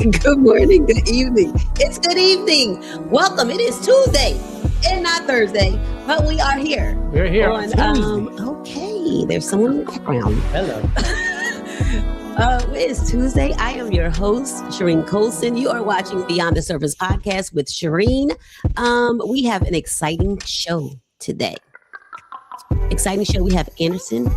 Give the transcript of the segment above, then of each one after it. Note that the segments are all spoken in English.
Good morning, good evening. It's good evening. Welcome. It is Tuesday and not Thursday, but we are here. We're here on Tuesday. Okay, there's someone in the background. Hello. It is Tuesday. I am your host, Sharene Colson. You are watching Beyond the Surface podcast with Sharene. We have an exciting show today. Exciting show. We have Anderson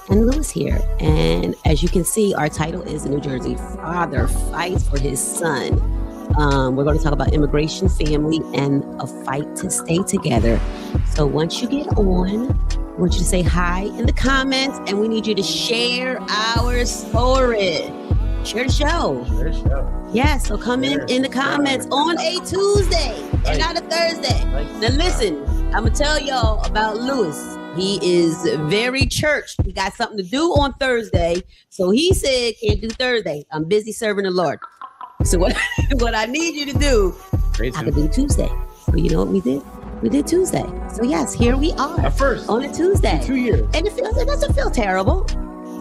and Louis here. And as you can see, our title is New Jersey Father Fights for His Son. We're going to talk about immigration, family, and a fight to stay together. So once you get on, I want you to say hi in the comments, and we need you to share our story. Share the show. Share the show. Yeah, so come in the comments on a Tuesday and not a Thursday. Now listen, I'm going to tell y'all about Louis. He is very church. He got something to do on Thursday. So he said, can't do Thursday. I'm busy serving the Lord. So what I need you to do, I could do Tuesday. So you know what we did? We did Tuesday. So yes, here we are. Our first. On a Tuesday. In 2 years. And it doesn't feel terrible.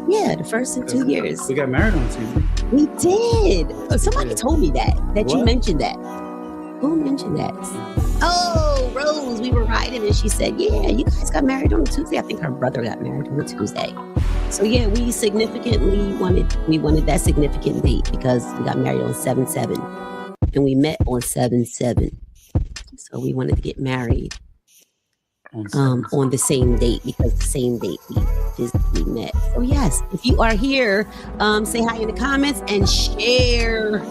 Yeah, the first in 2 years. We got married on Tuesday. We did. Somebody told me that What? you mentioned that. Who mentioned that? Oh, Rose, we were riding and she said, yeah, you guys got married on a Tuesday. I think her brother got married on a Tuesday. So yeah, we wanted that significant date because we got married on 7/7 and we met on 7/7. So we wanted to get married on the same date because the same date we met. So yes, if you are here, say hi in the comments and share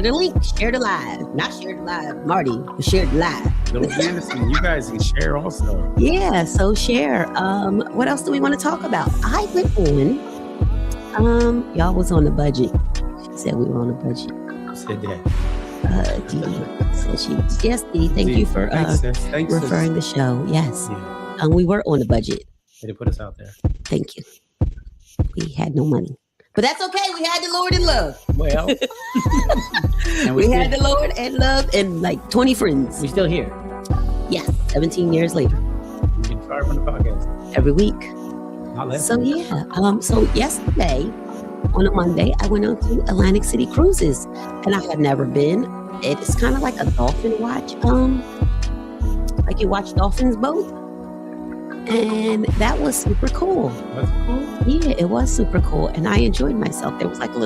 the link, share the live, not share the live, Marty, but share the live. Little Anderson, you guys can share also. Yeah, so share. What else do we want to talk about? I went on. Y'all was on the budget. She said we were on a budget. Who said that? Dee said she. Yes, Dee. Thank you for Thanks, referring the show. Yes, Yeah. we were on the budget. They put us out there. Thank you. We had no money. But that's okay. We had the Lord in love. Well, and we had the Lord and love and like 20 friends. We're still here. Yes, 17 years later. We get fired from the podcast. Every week. Not last So week. yeah. So yesterday, on a Monday, I went on to Atlantic City Cruises, and I have never been. It's kind of like a dolphin watch. Like you watch dolphins boat. And that was super cool. That's cool. Yeah, it was super cool. And I enjoyed myself. There was like they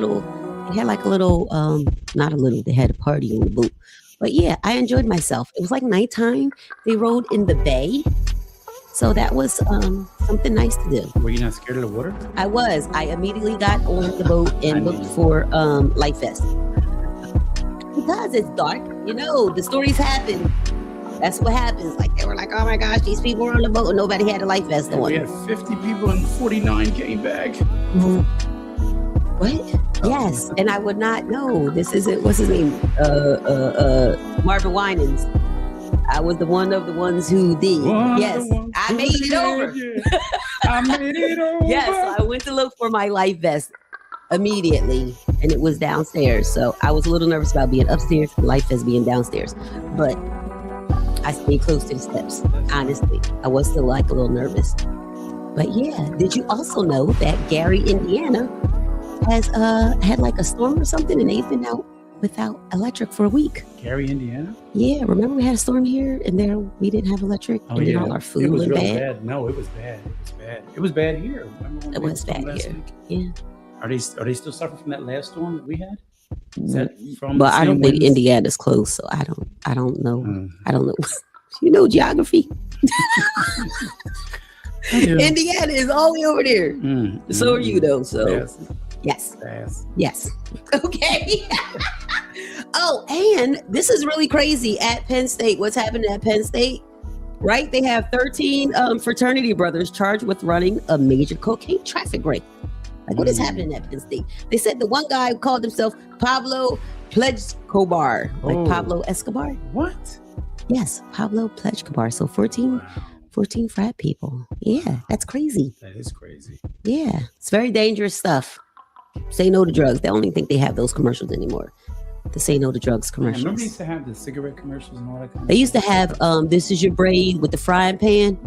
had a party on the boat. But yeah, I enjoyed myself. It was like nighttime. They rode in the bay. So that was something nice to do. Were you not scared of the water? I was. I immediately got on the boat and looked for life vests. Because it's dark. You know, the stories happen. That's what happens. Like they were like, oh my gosh, these people were on the boat and nobody had a life vest on. We had 50 people and 49 came back. What? Yes. And I would not know. This isn't, what's his name? Marvin Winans. I was one of the ones who did. Yes. I made it over. I made it over. Yes. So I went to look for my life vest immediately and it was downstairs. So I was a little nervous about being upstairs, life vest being downstairs. But I stayed close to the steps. Honestly, I was still like a little nervous. But yeah, did you also know that Gary, Indiana has had like a storm or something and they've been out without electric for a week? Gary, Indiana? Yeah, remember we had a storm here and there we didn't have electric and then all our food it was went really bad. No, it was bad. It was bad here. Remember when It was bad here. Week? Yeah. Are they still suffering from that last storm that we had? Is that from But the I don't same think winds? Indiana's close, so I don't know. I don't know. You know geography. Indiana is all the way over there. So are you though. So yes. Okay. Oh, and this is really crazy at Penn State. What's happening at Penn State? Right? They have 13 fraternity brothers charged with running a major cocaine traffic ring. Like what is happening at Penn State? They said the one guy called himself Pablo Escobar. Like Pablo Escobar. What? Yes, Pablo Escobar. So 14 frat people. Yeah, that's crazy. That is crazy. Yeah, it's very dangerous stuff. Say no to drugs. They don't even think they have those commercials anymore. The Say No to Drugs commercials. Remember they used to have the cigarette commercials and all that kind of They used to have this is your brain with the frying pan.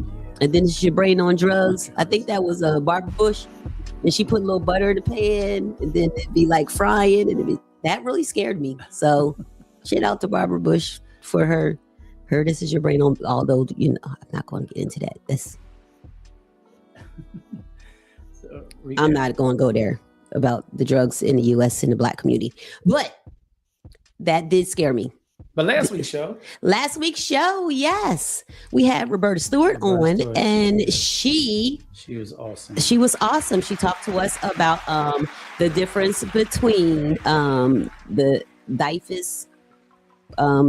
And then this is your brain on drugs. I think that was Barbara Bush. and she put a little butter in the pan, and then it'd be like frying, and that really scared me. So, shit out to Barbara Bush for her. This is your brain on. Although I'm not going to get into that. I'm not going to go there about the drugs in the U.S. in the Black community, but that did scare me. But last week's show, yes, we had Roberta Stewart on, and she was awesome. She was awesome. She talked to us about the difference between the DIFAS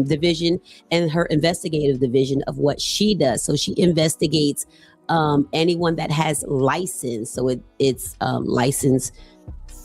division and her investigative division of what she does. So she investigates anyone that has license. So it's license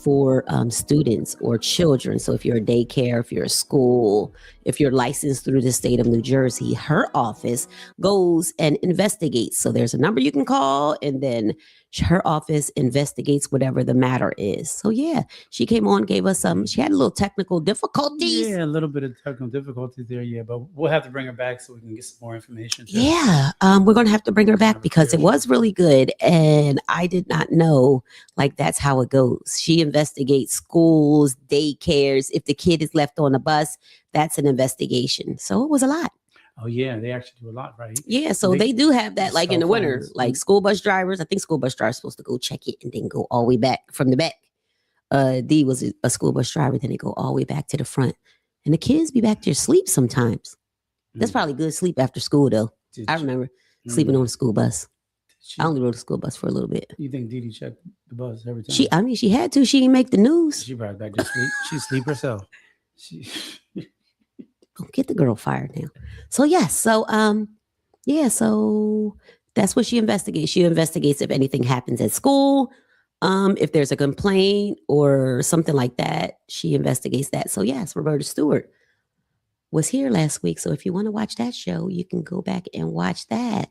for students or children. So if you're a daycare, if you're a school, if you're licensed through the state of New Jersey, her office goes and investigates. So there's a number you can call, and then her office investigates whatever the matter is. So yeah, she came on, gave us she had a little technical difficulties. Yeah, a little bit of technical difficulties there. Yeah, but we'll have to bring her back so we can get some more information. Too. Yeah, we're going to have to bring her back because it was really good. And I did not know that's how it goes. She investigates schools, daycares. If the kid is left on a bus, that's an investigation. So it was a lot. Oh yeah, they actually do a lot, right? Yeah, so they do have that in the winter, school bus drivers. I think school bus drivers are supposed to go check it and then go all the way back from the back. D was a school bus driver, then they go all the way back to the front. And the kids be back there asleep sometimes. That's probably good sleep after school though. I remember sleeping on the school bus. I only rode the school bus for a little bit. You think Dee checked the bus every time? She had to. She didn't make the news. She brought back to sleep. She sleep herself. Don't get the girl fired now. So yes, so that's what she investigates. She investigates if anything happens at school, if there's a complaint or something like that. She investigates that. So yes, Roberta Stewart was here last week. So if you want to watch that show, you can go back and watch that.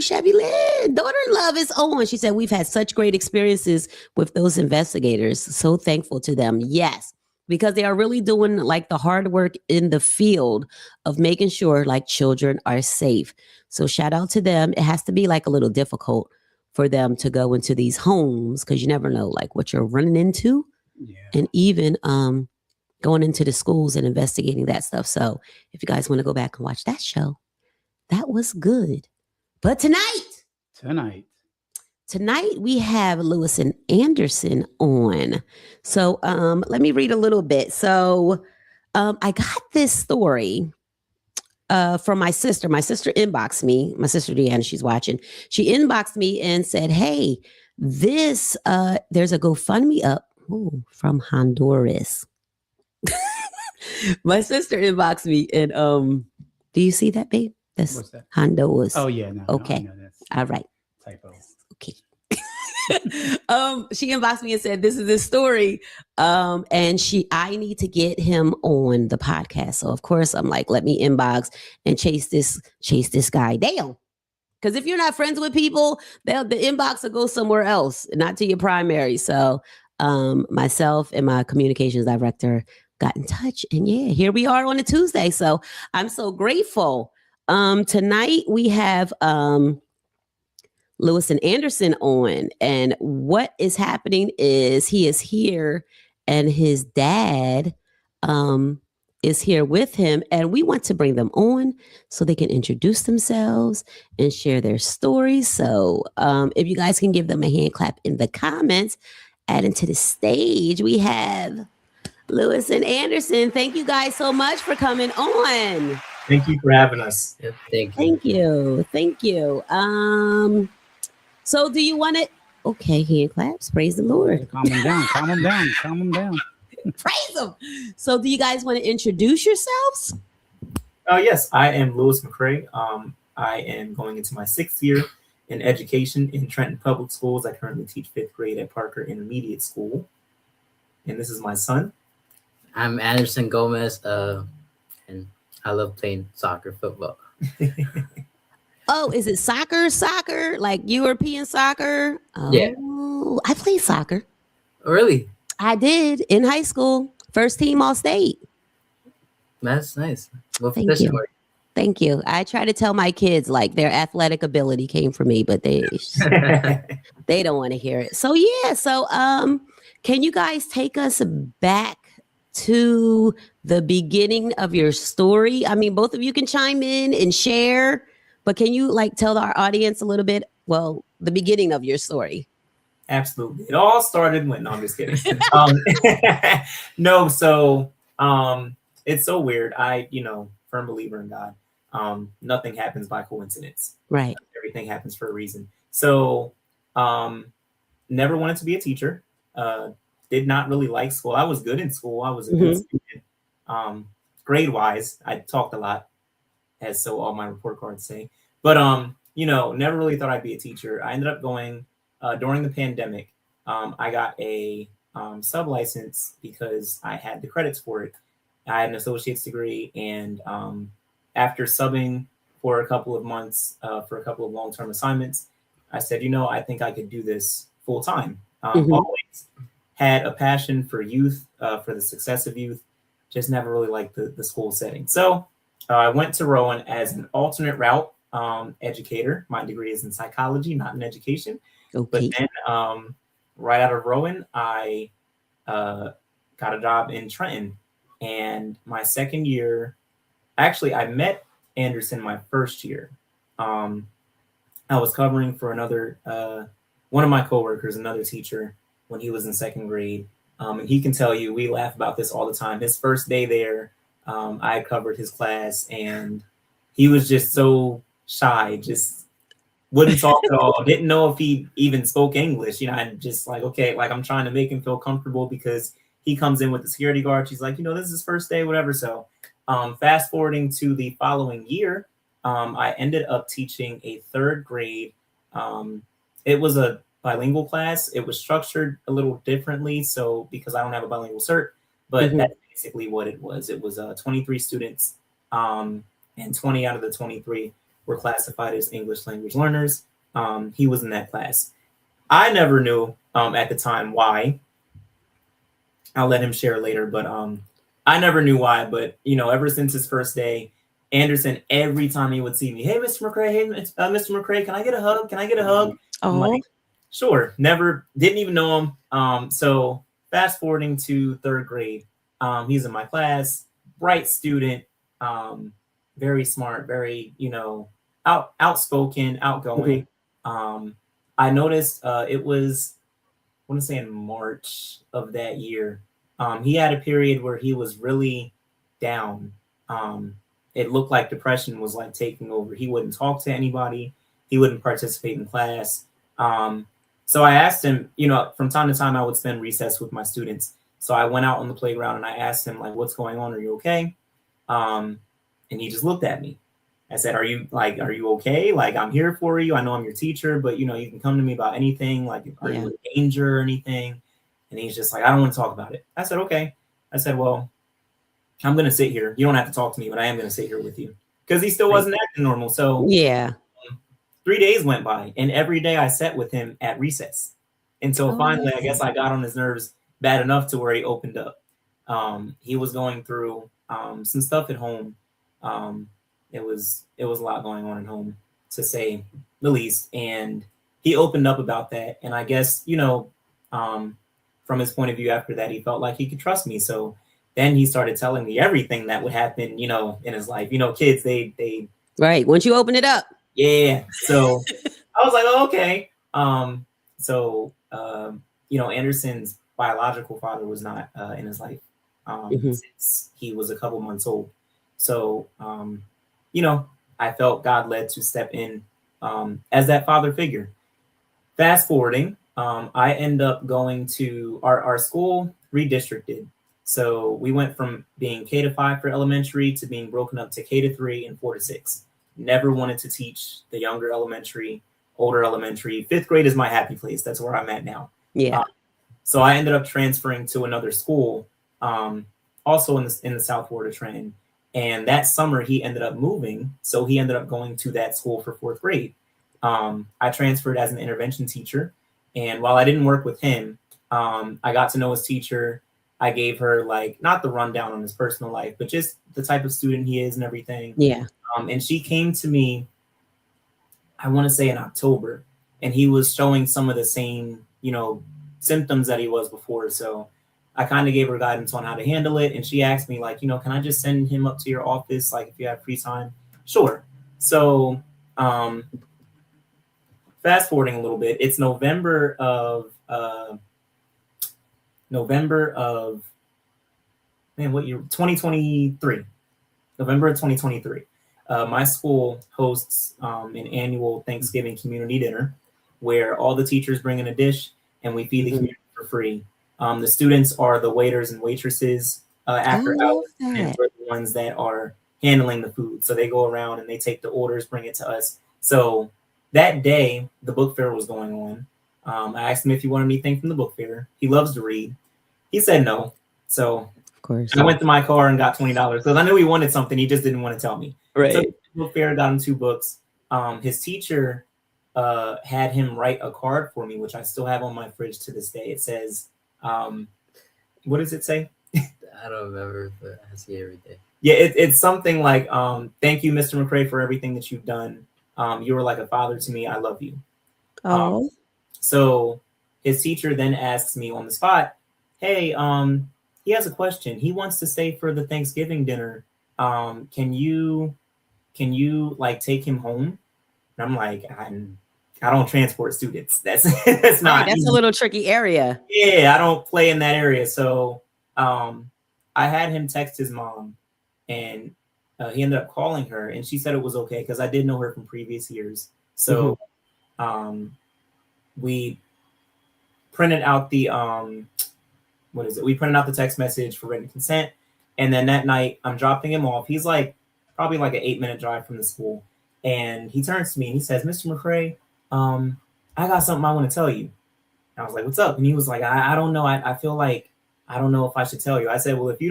Shabby Lynn, daughter-in-law is on. She said, we've had such great experiences with those investigators. So thankful to them. Yes, because they are really doing the hard work in the field of making sure children are safe. So shout out to them. It has to be a little difficult for them to go into these homes because you never know what you're running into. Yeah. And even going into the schools and investigating that stuff. So if you guys want to go back and watch that show, that was good. But tonight we have Louis and Anderson on. So let me read a little bit. So I got this story from my sister. My sister inboxed me. My sister Deanna, she's watching. She inboxed me and said, hey, there's a GoFundMe up from Honduras. My sister inboxed me and do you see that, babe? What's that? Honduras. Oh yeah, no. Okay. No, all right. Typo. Okay. She inboxed me and said, this is this story. And I need to get him on the podcast. So of course I'm let me inbox and chase this guy down. Because if you're not friends with people, the inbox will go somewhere else, not to your primary. So myself and my communications director got in touch, and yeah, here we are on a Tuesday. So I'm so grateful. Tonight we have Louis and Anderson on, and what is happening is he is here and his dad is here with him, and we want to bring them on so they can introduce themselves and share their stories. So if you guys can give them a hand clap in the comments, adding to the stage, we have Louis and Anderson. Thank you guys so much for coming on. Thank you for having us. Yep, thank you. So do you want to? Okay, hand claps. Praise the Lord. Calm them down. Praise him. So do you guys want to introduce yourselves? Yes, I am Louis McCrae. I am going into my 6th year in education in Trenton Public Schools. I currently teach 5th grade at Parker Intermediate School. And this is my son. I'm Anderson Gomez, and I love playing football. Oh, is it soccer? Like European soccer? Oh, yeah. I played soccer. Really? I did in high school. First team all state. That's nice. What Thank position you. were Thank you. I try to tell my kids like their athletic ability came from me, but they don't want to hear it. So yeah, so can you guys take us back to the beginning of your story? I mean, both of you can chime in and share, but can you like tell our audience a little bit, well, the beginning of your story? Absolutely. It all started when, no, I'm just kidding. No, so it's so weird. I, firm believer in God. Nothing happens by coincidence. Right. Everything happens for a reason. So never wanted to be a teacher. Did not really like school. I was good in school. I was a good student. Grade wise, I talked a lot, as so all my report cards say. But never really thought I'd be a teacher. I ended up going during the pandemic. I got a sub license because I had the credits for it. I had an associate's degree, and after subbing for a couple of months for a couple of long-term assignments, I said, I think I could do this full time. Always had a passion for youth, for the success of youth, just never really liked the school setting. So I went to Rowan as an alternate route educator. My degree is in psychology, not in education. Okay. But then right out of Rowan, I got a job in Trenton. And my second year, actually, I met Anderson my first year. I was covering for another, one of my coworkers, another teacher, when he was in second grade. And he can tell you, we laugh about this all the time. His first day there, I covered his class, and he was just so shy, just wouldn't talk at all. Didn't know if he even spoke English. I'm just like, okay, like I'm trying to make him feel comfortable because he comes in with the security guard. She's like, this is his first day, whatever. So fast forwarding to the following year, I ended up teaching a third grade. It was a bilingual class. It was structured a little differently. So because I don't have a bilingual cert, but that's basically what it was. It was 23 students, and 20 out of the 23 were classified as English language learners. He was in that class. I never knew at the time why. I'll let him share later, but I never knew why. But ever since his first day, Anderson, every time he would see me, hey, Mr. McCrae, hey, Mr. McCrae, can I get a hug? Can I get a hug? I'm like, sure. Never, didn't even know him. So fast forwarding to third grade, he's in my class, bright student, very smart, very outspoken, outgoing. I noticed it was, I want to say in March of that year, he had a period where he was really down. It looked like depression was like taking over. He wouldn't talk to anybody. He wouldn't participate in class. So I asked him, from time to time I would spend recess with my students. So I went out on the playground and I asked him, like, what's going on? Are you okay? And he just looked at me. I said, are you okay? Like, I'm here for you. I know I'm your teacher, but you can come to me about anything. Like, are you in danger or anything? And he's just like, I don't want to talk about it. I said, okay. I said, well, I'm going to sit here. You don't have to talk to me, but I am going to sit here with you. Because he still wasn't acting normal. So 3 days went by, and every day I sat with him at recess. Until finally, I guess I got on his nerves bad enough to where he opened up. He was going through some stuff at home. It was a lot going on at home, to say the least. And he opened up about that. And I guess, from his point of view after that, he felt like he could trust me. So then he started telling me everything that would happen, in his life. Kids, they right. Once you open it up. Yeah. So I was like, oh, okay. Anderson's biological father was not in his life since he was a couple months old. So, I felt God led to step in as that father figure. Fast forwarding, I end up going to our school redistricted. So we went from being K-5 for elementary to being broken up to K-3 and 4-6. Never wanted to teach the younger elementary, older elementary. Fifth grade is my happy place. That's where I'm at now. Yeah. So I ended up transferring to another school, also in the South Florida Trenton. And that summer he ended up moving. So he ended up going to that school for fourth grade. I transferred as an intervention teacher. And while I didn't work with him, I got to know his teacher. I gave her, like, not the rundown on his personal life, but just the type of student he is and everything. Yeah. And she came to me, I want to say in October, and he was showing some of the same, symptoms that he was before. So I kind of gave her guidance on how to handle it. And she asked me, like, can I just send him up to your office? Like, if you have free time? Sure. So fast forwarding a little bit, it's November of what year? 2023. November of 2023. My school hosts an annual Thanksgiving community dinner where all the teachers bring in a dish and we feed the community for free. The students are the waiters and waitresses after hours, and we're the ones that are handling the food. So they go around and they take the orders, bring it to us. So that day, the book fair was going on. I asked him if he wanted anything from the book fair. He loves to read. He said no. So of course, I went to my car and got $20 because I knew he wanted something. He just didn't want to tell me. Right. So the book fair got him 2 books. His teacher had him write a card for me, which I still have on my fridge to this day. It says, what does it say? I don't remember, but I see it every day. Yeah, it's something like, thank you, Mr. McCrae, for everything that you've done. You were like a father to me. I love you. Oh. So his teacher then asks me on the spot, hey, he has a question. He wants to stay for the Thanksgiving dinner. Can you like take him home? And I'm like, I don't transport students. That's that's not. That's a little tricky area. Yeah, I don't play in that area. So I had him text his mom, and he ended up calling her, and she said it was okay because I did know her from previous years. So we printed out the we printed out the text message for written consent, and then that night I'm dropping him off. He's like probably like an 8-minute drive from the school, and he turns to me and he says, Mr. McCrae, I got something I want to tell you. And I was like, what's up? And he was like, I don't know. I feel like I don't know if I should tell you. I said, well, if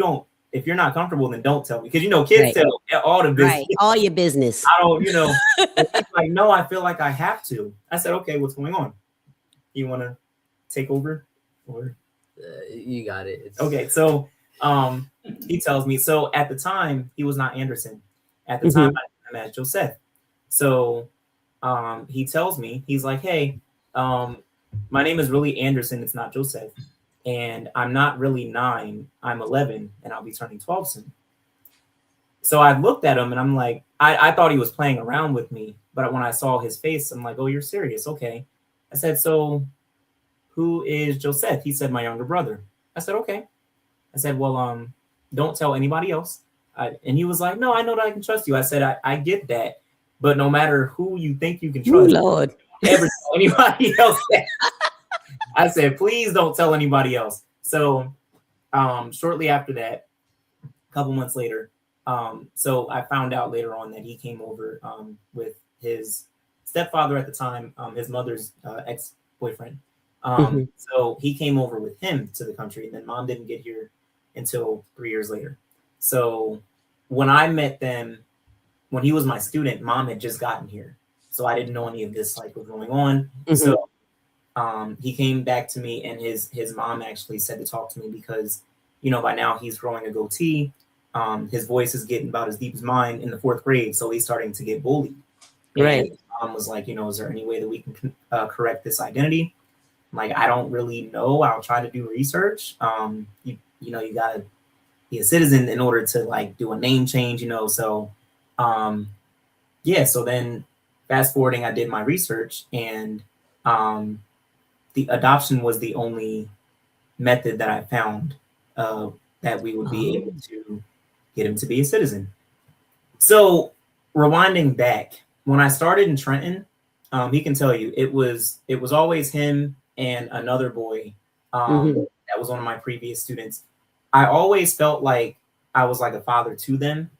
you're not comfortable, then don't tell me. Because kids tell all the business. Right. All your business. I don't, He's like, no, I feel like I have to. I said, okay, what's going on? You want to take over? Or you got it. Okay, so he tells me. So at the time, he was not Anderson. At the time, I met Joseph. So he tells me, he's like, hey, my name is really Anderson. It's not Joseph. And I'm not really 9. I'm 11, and I'll be turning 12 soon. So I looked at him, and I'm like, I thought he was playing around with me. But when I saw his face, I'm like, oh, you're serious. Okay. I said, so who is Joseph? He said, my younger brother. I said, okay. I said, well, don't tell anybody else. And he was like, no, I know that I can trust you. I said, I get that. But no matter who you think you can trust, Lord. Never tell anybody else that. I said, please don't tell anybody else. So shortly after that, a couple months later, so I found out later on that he came over with his stepfather at the time, his mother's ex-boyfriend. So he came over with him to the country, and then mom didn't get here until 3 years later. So when I met them, when he was my student, mom had just gotten here. So I didn't know any of this like was going on. So he came back to me, and his mom actually said to talk to me because, by now he's growing a goatee. His voice is getting about as deep as mine in the 4th grade. So he's starting to get bullied. Right. And mom was like, is there any way that we can correct this identity? I'm like, I don't really know. I'll try to do research. You got to be a citizen in order to like do a name change, So, so then fast forwarding, I did my research, and the adoption was the only method that I found that we would be able to get him to be a citizen. So rewinding back, when I started in Trenton, he can tell you it was always him and another boy that was one of my previous students. I always felt like I was like a father to them.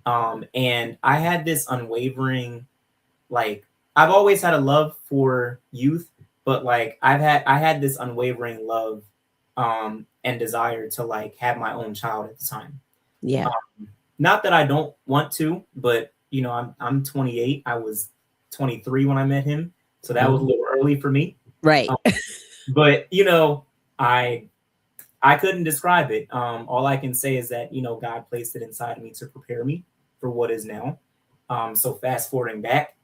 And I had this unwavering, like, I've always had a love for youth, but like I had this unwavering love and desire to like have my own child at the time. Yeah. Not that I don't want to, but I'm 28. I was 23 when I met him, so that was a little early for me. Right. But I couldn't describe it. All I can say is that God placed it inside of me to prepare me for what is now. So fast forwarding back,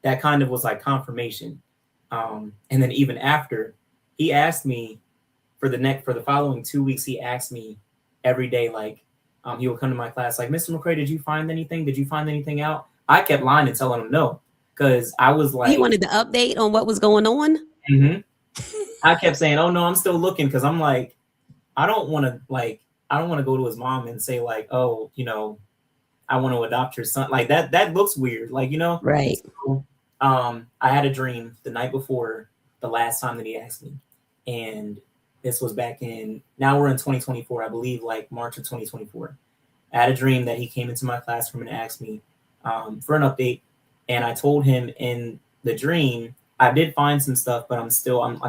that kind of was like confirmation. And then even after, he asked me for the following 2 weeks, he asked me every day, like, he would come to my class, like, Mr. McCrae, did you find anything? Did you find anything out? I kept lying and telling him no, because I was like, He wanted the update on what was going on. mm-hmm. I kept saying, oh no, I'm still looking, because I'm like, I don't want to go to his mom and say like, oh, I want to adopt your son. Like that looks weird. Like, Right. So, I had a dream the night before the last time that he asked me. And this was now we're in 2024, I believe, like March of 2024. I had a dream that he came into my classroom and asked me for an update. And I told him in the dream, I did find some stuff, but I'm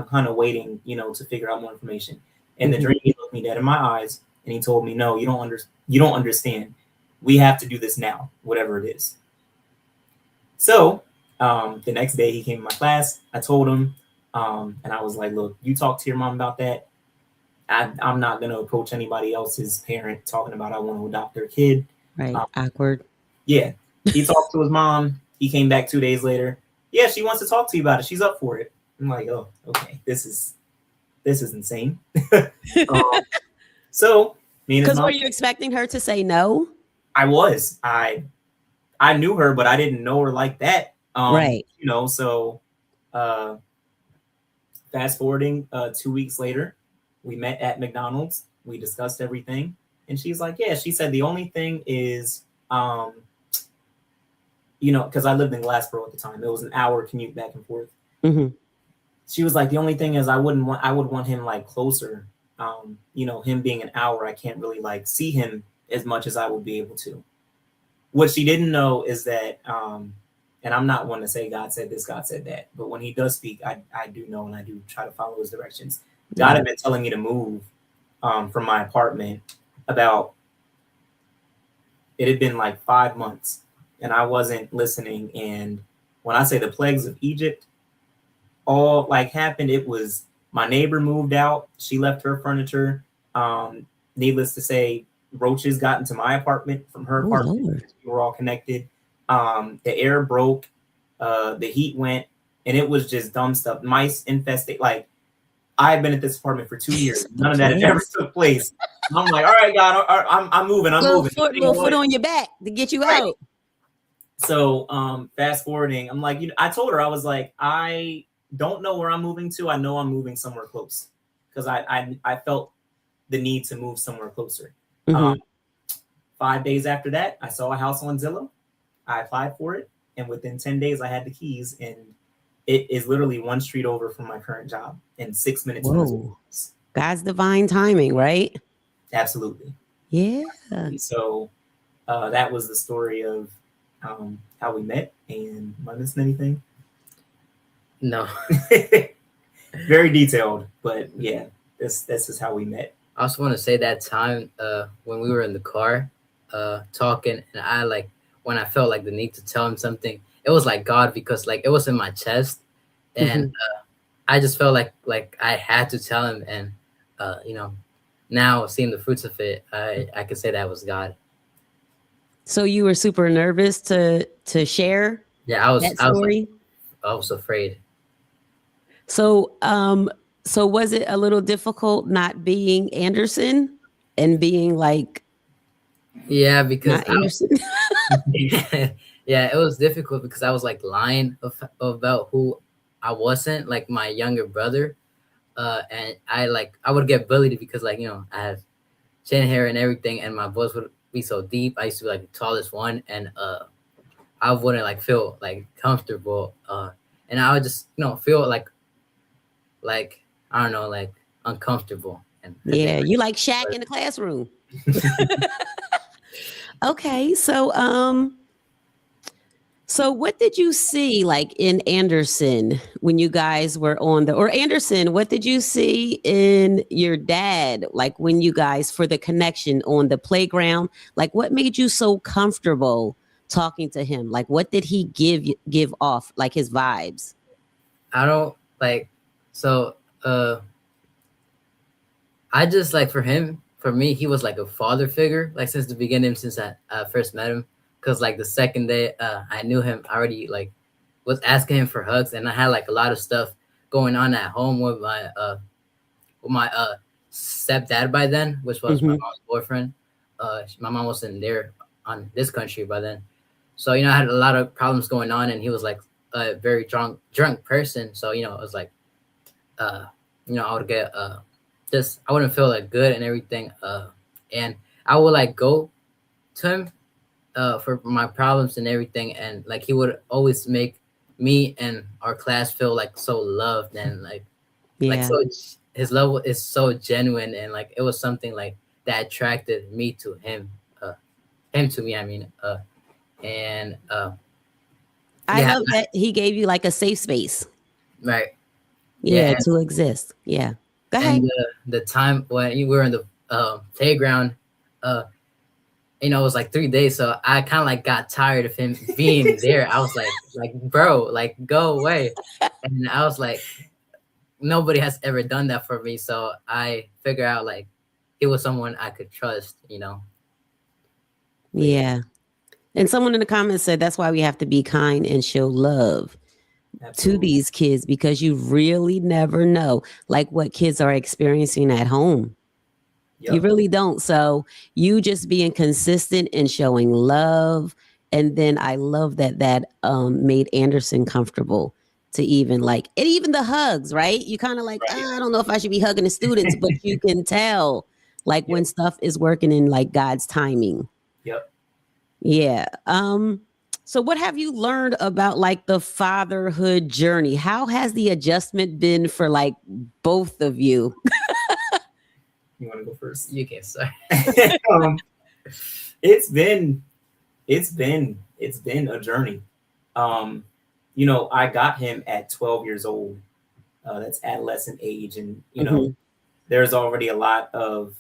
kind of waiting, to figure out more information. In the dream, he looked me dead in my eyes and he told me, no, you don't understand. We have to do this now, whatever it is. So the next day he came to my class. I told him, and I was like, look, you talk to your mom about that. I'm not going to approach anybody else's parent talking about I want to adopt their kid. Right. Awkward. Yeah. He talked to his mom. He came back 2 days later. Yeah, she wants to talk to you about it. She's up for it. I'm like, oh, okay. This is insane. So me and his Because mom, were you expecting her to say no? I was. I knew her, but I didn't know her like that. Right. So fast forwarding 2 weeks later, we met at McDonald's. We discussed everything. And she's like, yeah, she said the only thing is, because I lived in Glassboro at the time. It was an hour commute back and forth. Mm-hmm. She was like, the only thing is I would want him like closer. Him being an hour, I can't really like see him as much as I would be able to. What she didn't know is that, and I'm not one to say God said this, God said that, but when he does speak, I do know, and I do try to follow his directions. God had been telling me to move from my apartment it had been like 5 months, and I wasn't listening. And when I say the plagues of Egypt all like happened, it was my neighbor moved out. She left her furniture. Needless to say, roaches got into my apartment from her apartment. Lord. We were all connected. The air broke, the heat went, and it was just dumb stuff. Mice infested. Like, I've been at this apartment for 2 years. None of that had ever took place. I'm like, all right, God, I'm moving. I'm moving. Little foot on your back to get you out. So fast forwarding, I'm like, I told her, I was like, I don't know where I'm moving to. I know I'm moving somewhere close, because I felt the need to move somewhere closer. Mm-hmm. 5 days after that, I saw a house on Zillow. I applied for it, and within 10 days, I had the keys, and it is literally one street over from my current job, and 6 minutes. Whoa. God's divine timing, right? Absolutely. Yeah. So that was the story of how we met. And am I missing anything? No. Very detailed, but yeah, this is how we met. I also want to say that time when we were in the car talking, and when I felt like the need to tell him something, it was like God, because like it was in my chest, and I just felt like I had to tell him. And now seeing the fruits of it, I could say that was God. So you were super nervous to share? Yeah, I was. That story? I was afraid. So was it a little difficult not being Anderson and being like, yeah, because not Anderson? Yeah, it was difficult because I was like lying about who I wasn't, like my younger brother, and I would get bullied because I have chin hair and everything, and my voice would be so deep. I used to be like the tallest one, and I wouldn't like feel like comfortable, and I would just feel like I don't know, like uncomfortable. And Yeah, you like Shaq in the classroom. Okay, so what did you see like in Anderson when you guys were or Anderson, what did you see in your dad, like when you guys, for the connection on the playground? Like, what made you so comfortable talking to him? Like, what did he give off, like his vibes? I don't like, so I just like for me, he was like a father figure, like since the beginning, since I first met him, because like the second day I knew him, I already like was asking him for hugs, and I had like a lot of stuff going on at home with my stepdad by then, which was my mom's boyfriend. My mom wasn't there on this country by then, so I had a lot of problems going on, and he was like a very drunk person. So it was like I would get just I wouldn't feel like good and everything. And I would like go to him for my problems and everything, and like he would always make me and our class feel like so loved, and like so his love is so genuine, and like it was something like that attracted me to him, him to me. I mean, and I love that he gave you like a safe space, right? Yeah, to exist. Yeah, go ahead. And the time when we were in the playground, it was like 3 days, so I kind of like got tired of him being there. I was like, bro, like go away. And I was like, nobody has ever done that for me. So I figured out like he was someone I could trust. Yeah. And someone in the comments said that's why we have to be kind and show love to these kids, because you really never know like what kids are experiencing at home. You really don't. So you just being consistent and showing love. And then I love that made Anderson comfortable to even like, and even the hugs, right? You kind of like, I don't know if I should be hugging the students, but you can tell like when stuff is working in like God's timing. Yep. Yeah. So what have you learned about like the fatherhood journey? How has the adjustment been for like both of you? You want to go first? You can, sorry. It's been a journey. I got him at 12 years old. That's adolescent age, and there's already a lot of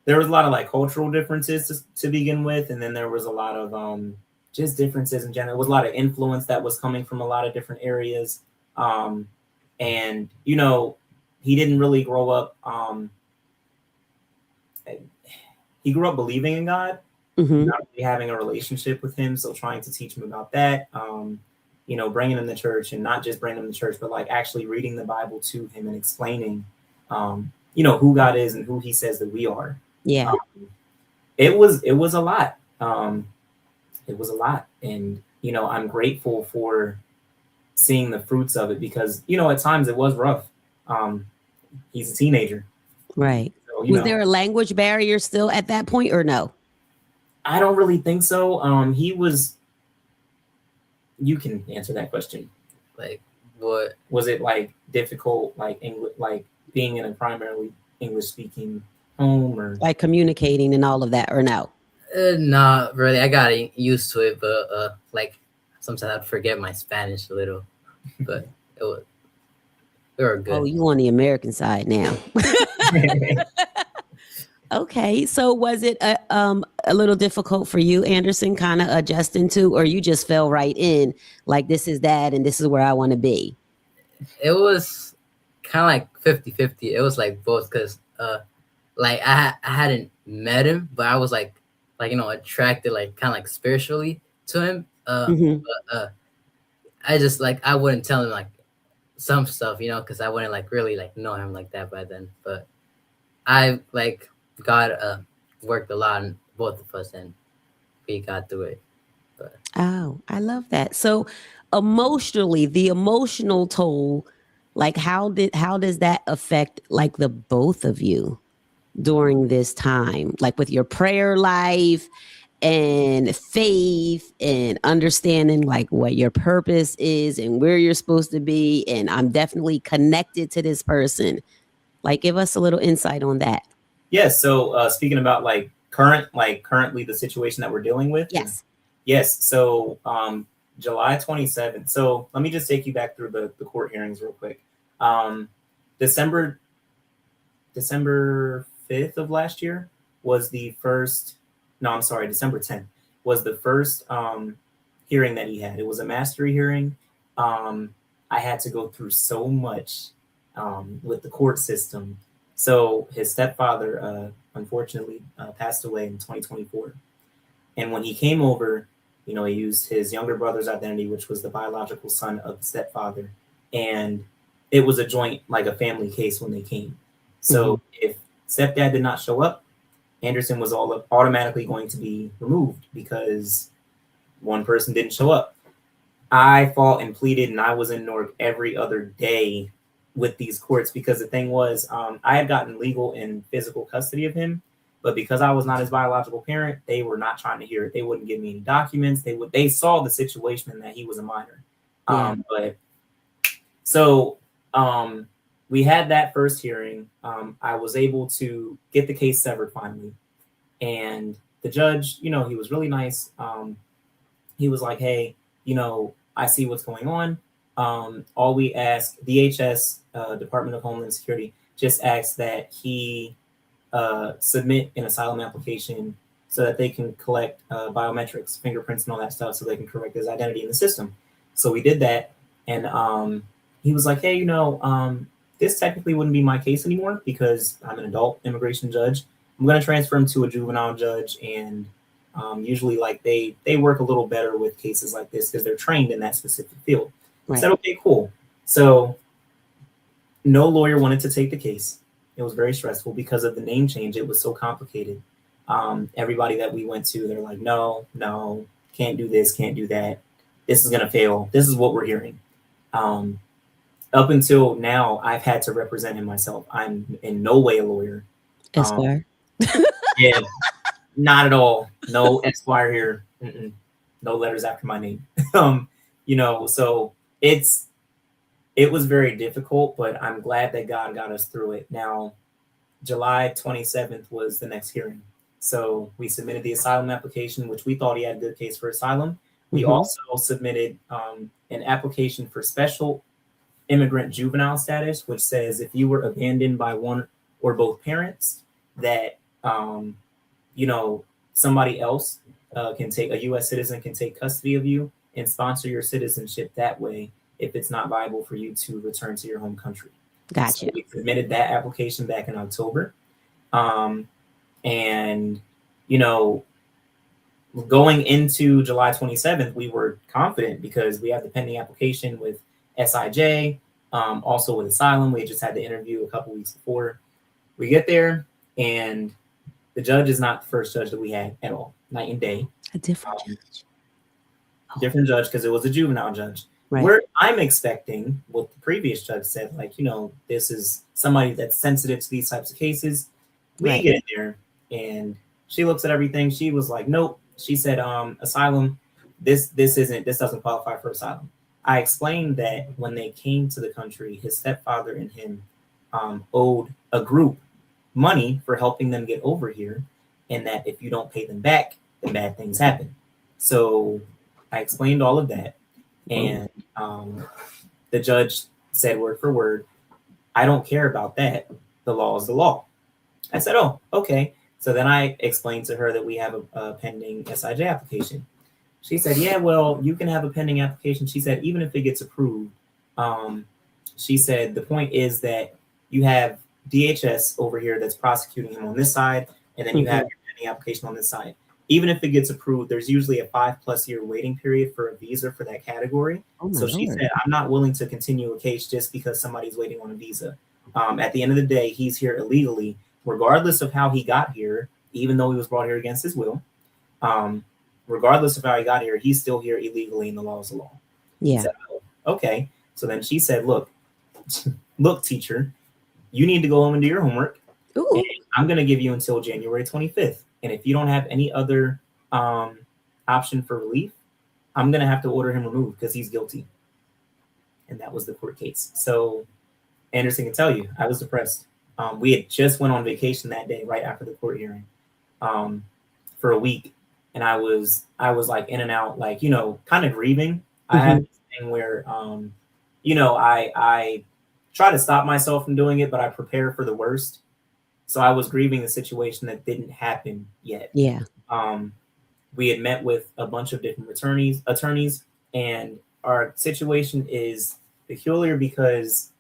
there was a lot of like cultural differences to begin with, and then there was a lot of just differences in general. There was a lot of influence that was coming from a lot of different areas, and he didn't really grow up. He grew up believing in God, not really having a relationship with him. So trying to teach him about that, bringing him to church, and not just bringing him to church, but like actually reading the Bible to him and explaining, who God is and who he says that we are. Yeah. It was a lot. It was a lot. And, I'm grateful for seeing the fruits of it, because, at times it was rough. He's a teenager. Right. So, was there a language barrier still at that point or no? I don't really think so. You can answer that question. Like, what was it like difficult, like English, like being in a primarily English speaking home, or like communicating and all of that, or no? Not really. I got used to it, but like sometimes I'd forget my Spanish a little, but we were good. Oh, you on the American side now. Okay, so was it a little difficult for you, Anderson, kind of adjusting to, or you just fell right in, like this is that and this is where I want to be? It was kind of like 50-50. It was like both, because like I hadn't met him, but I was like attracted like kind of like spiritually to him. But I just like I wouldn't tell him like some stuff, because I wouldn't like really like know him like that by then. But I like God worked a lot on both of us, and we got through it. But. Oh, I love that. So emotionally, the emotional toll, like how does that affect like the both of you during this time, like with your prayer life and faith and understanding like what your purpose is and where you're supposed to be, and I'm definitely connected to this person. Like, give us a little insight on that. Yes. So speaking about currently the situation that we're dealing with. Yes. So July 27th. So let me just take you back through the court hearings real quick. December 5th of last year was the first. No, I'm sorry. December 10th was the first hearing that he had. It was a mastery hearing. I had to go through so much with the court system. So his stepfather, unfortunately, passed away in 2024. And when he came over, he used his younger brother's identity, which was the biological son of the stepfather. And it was a joint, like a family case when they came. So if stepdad did not show up, Anderson was automatically going to be removed because one person didn't show up. I fought and pleaded, and I was in Newark every other day with these courts because the thing was, I had gotten legal and physical custody of him, but because I was not his biological parent, they were not trying to hear it. They wouldn't give me any documents. They saw the situation and that he was a minor. We had that first hearing. I was able to get the case severed finally, and the judge, he was really nice. He was like, "Hey, I see what's going on. All we ask, DHS, Department of Homeland Security, just asks that he submit an asylum application so that they can collect biometrics, fingerprints, and all that stuff, so they can correct his identity in the system." So we did that, and he was like, "Hey, this technically wouldn't be my case anymore because I'm an adult immigration judge. I'm going to transfer him to a juvenile judge, and usually like they work a little better with cases like this because they're trained in that specific field." Right. I said, "Okay, cool." So no lawyer wanted to take the case. It was very stressful because of the name change. It was so complicated. Everybody that we went to, they're like, no, can't do this, can't do that. This is going to fail. This is what we're hearing. Up until now, I've had to represent him myself. I'm in no way a lawyer. Esquire? Yeah, not at all. No Esquire here. No letters after my name. So it was very difficult, but I'm glad that God got us through it. Now, July 27th was the next hearing. So we submitted the asylum application, which we thought he had a good case for asylum. We also submitted an application for special immigrant juvenile status, which says if you were abandoned by one or both parents, that somebody else a U.S. citizen can take custody of you and sponsor your citizenship that way if it's not viable for you to return to your home country. Gotcha. So we submitted that application back in October. Going into July 27th, we were confident because we have the pending application with SIJ, also with asylum. We just had the interview a couple weeks before. We get there, and the judge is not the first judge that we had at all, night and day. A different judge. Different judge because it was a juvenile judge. Right. Where I'm expecting what the previous judge said, this is somebody that's sensitive to these types of cases. We get in there, and she looks at everything. She was like, nope. She said, asylum, this doesn't qualify for asylum. I explained that when they came to the country, his stepfather and him owed a group money for helping them get over here, and that if you don't pay them back, then bad things happen. So I explained all of that, and the judge said word for word, "I don't care about that. The law is the law." I said, "Oh, okay." So then I explained to her that we have a pending SIJ application. She said, "Yeah, well, you can have a pending application." She said, "Even if it gets approved," she said, "the point is that you have DHS over here that's prosecuting him on this side, and then you have your pending application on this side. Even if it gets approved, there's usually a 5+ year waiting period for a visa for that category." She said, "I'm not willing to continue a case just because somebody's waiting on a visa. At the end of the day, he's here illegally, regardless of how he got here, even though he was brought here against his will. Regardless of how he got here, he's still here illegally, and the law is the law." Yeah. Said, "Oh, okay." So then she said, look, teacher, you need to go home and do your homework. And I'm going to give you until January 25th. And if you don't have any other option for relief, I'm going to have to order him removed because he's guilty. And that was the court case. So Anderson can tell you, I was depressed. We had just went on vacation that day, right after the court hearing, for a week. And I was like in and out, like, kind of grieving. I had this thing where, I try to stop myself from doing it, but I prepare for the worst. So I was grieving the situation that didn't happen yet. Yeah. We had met with a bunch of different attorneys, and our situation is peculiar because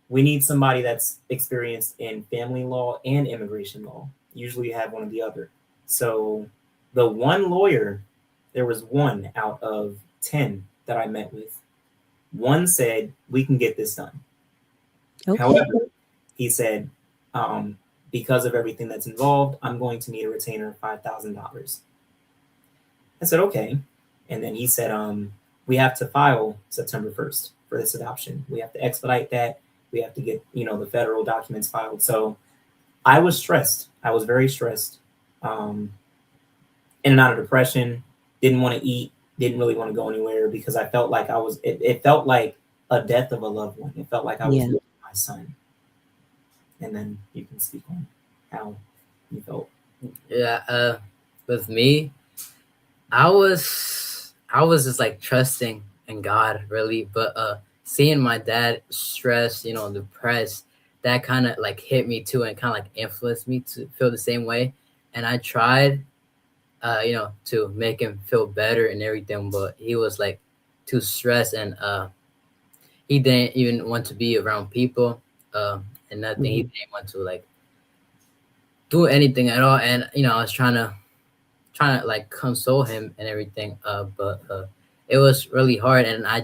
we need somebody that's experienced in family law and immigration law. Usually you have one or the other. So The one lawyer, there was one out of 10 that I met with. One said, we can get this done. Okay. However, he said, because of everything that's involved, I'm going to need a retainer of $5,000. I said, okay. And then he said, we have to file September 1st for this adoption. We have to expedite that. We have to get, the federal documents filed. So I was stressed. I was very stressed. In and out of depression, didn't want to eat, didn't really want to go anywhere because I felt like it felt like a death of a loved one. It felt like I was losing my son. And then you can speak on how you felt. Yeah, with me, I was just like trusting in God really, but seeing my dad stressed, depressed, that kind of like hit me too and kind of like influenced me to feel the same way. And I tried to make him feel better and everything, but he was like too stressed and he didn't even want to be around people and nothing. He didn't want to like do anything at all. And I was trying to like console him and everything, but it was really hard. And I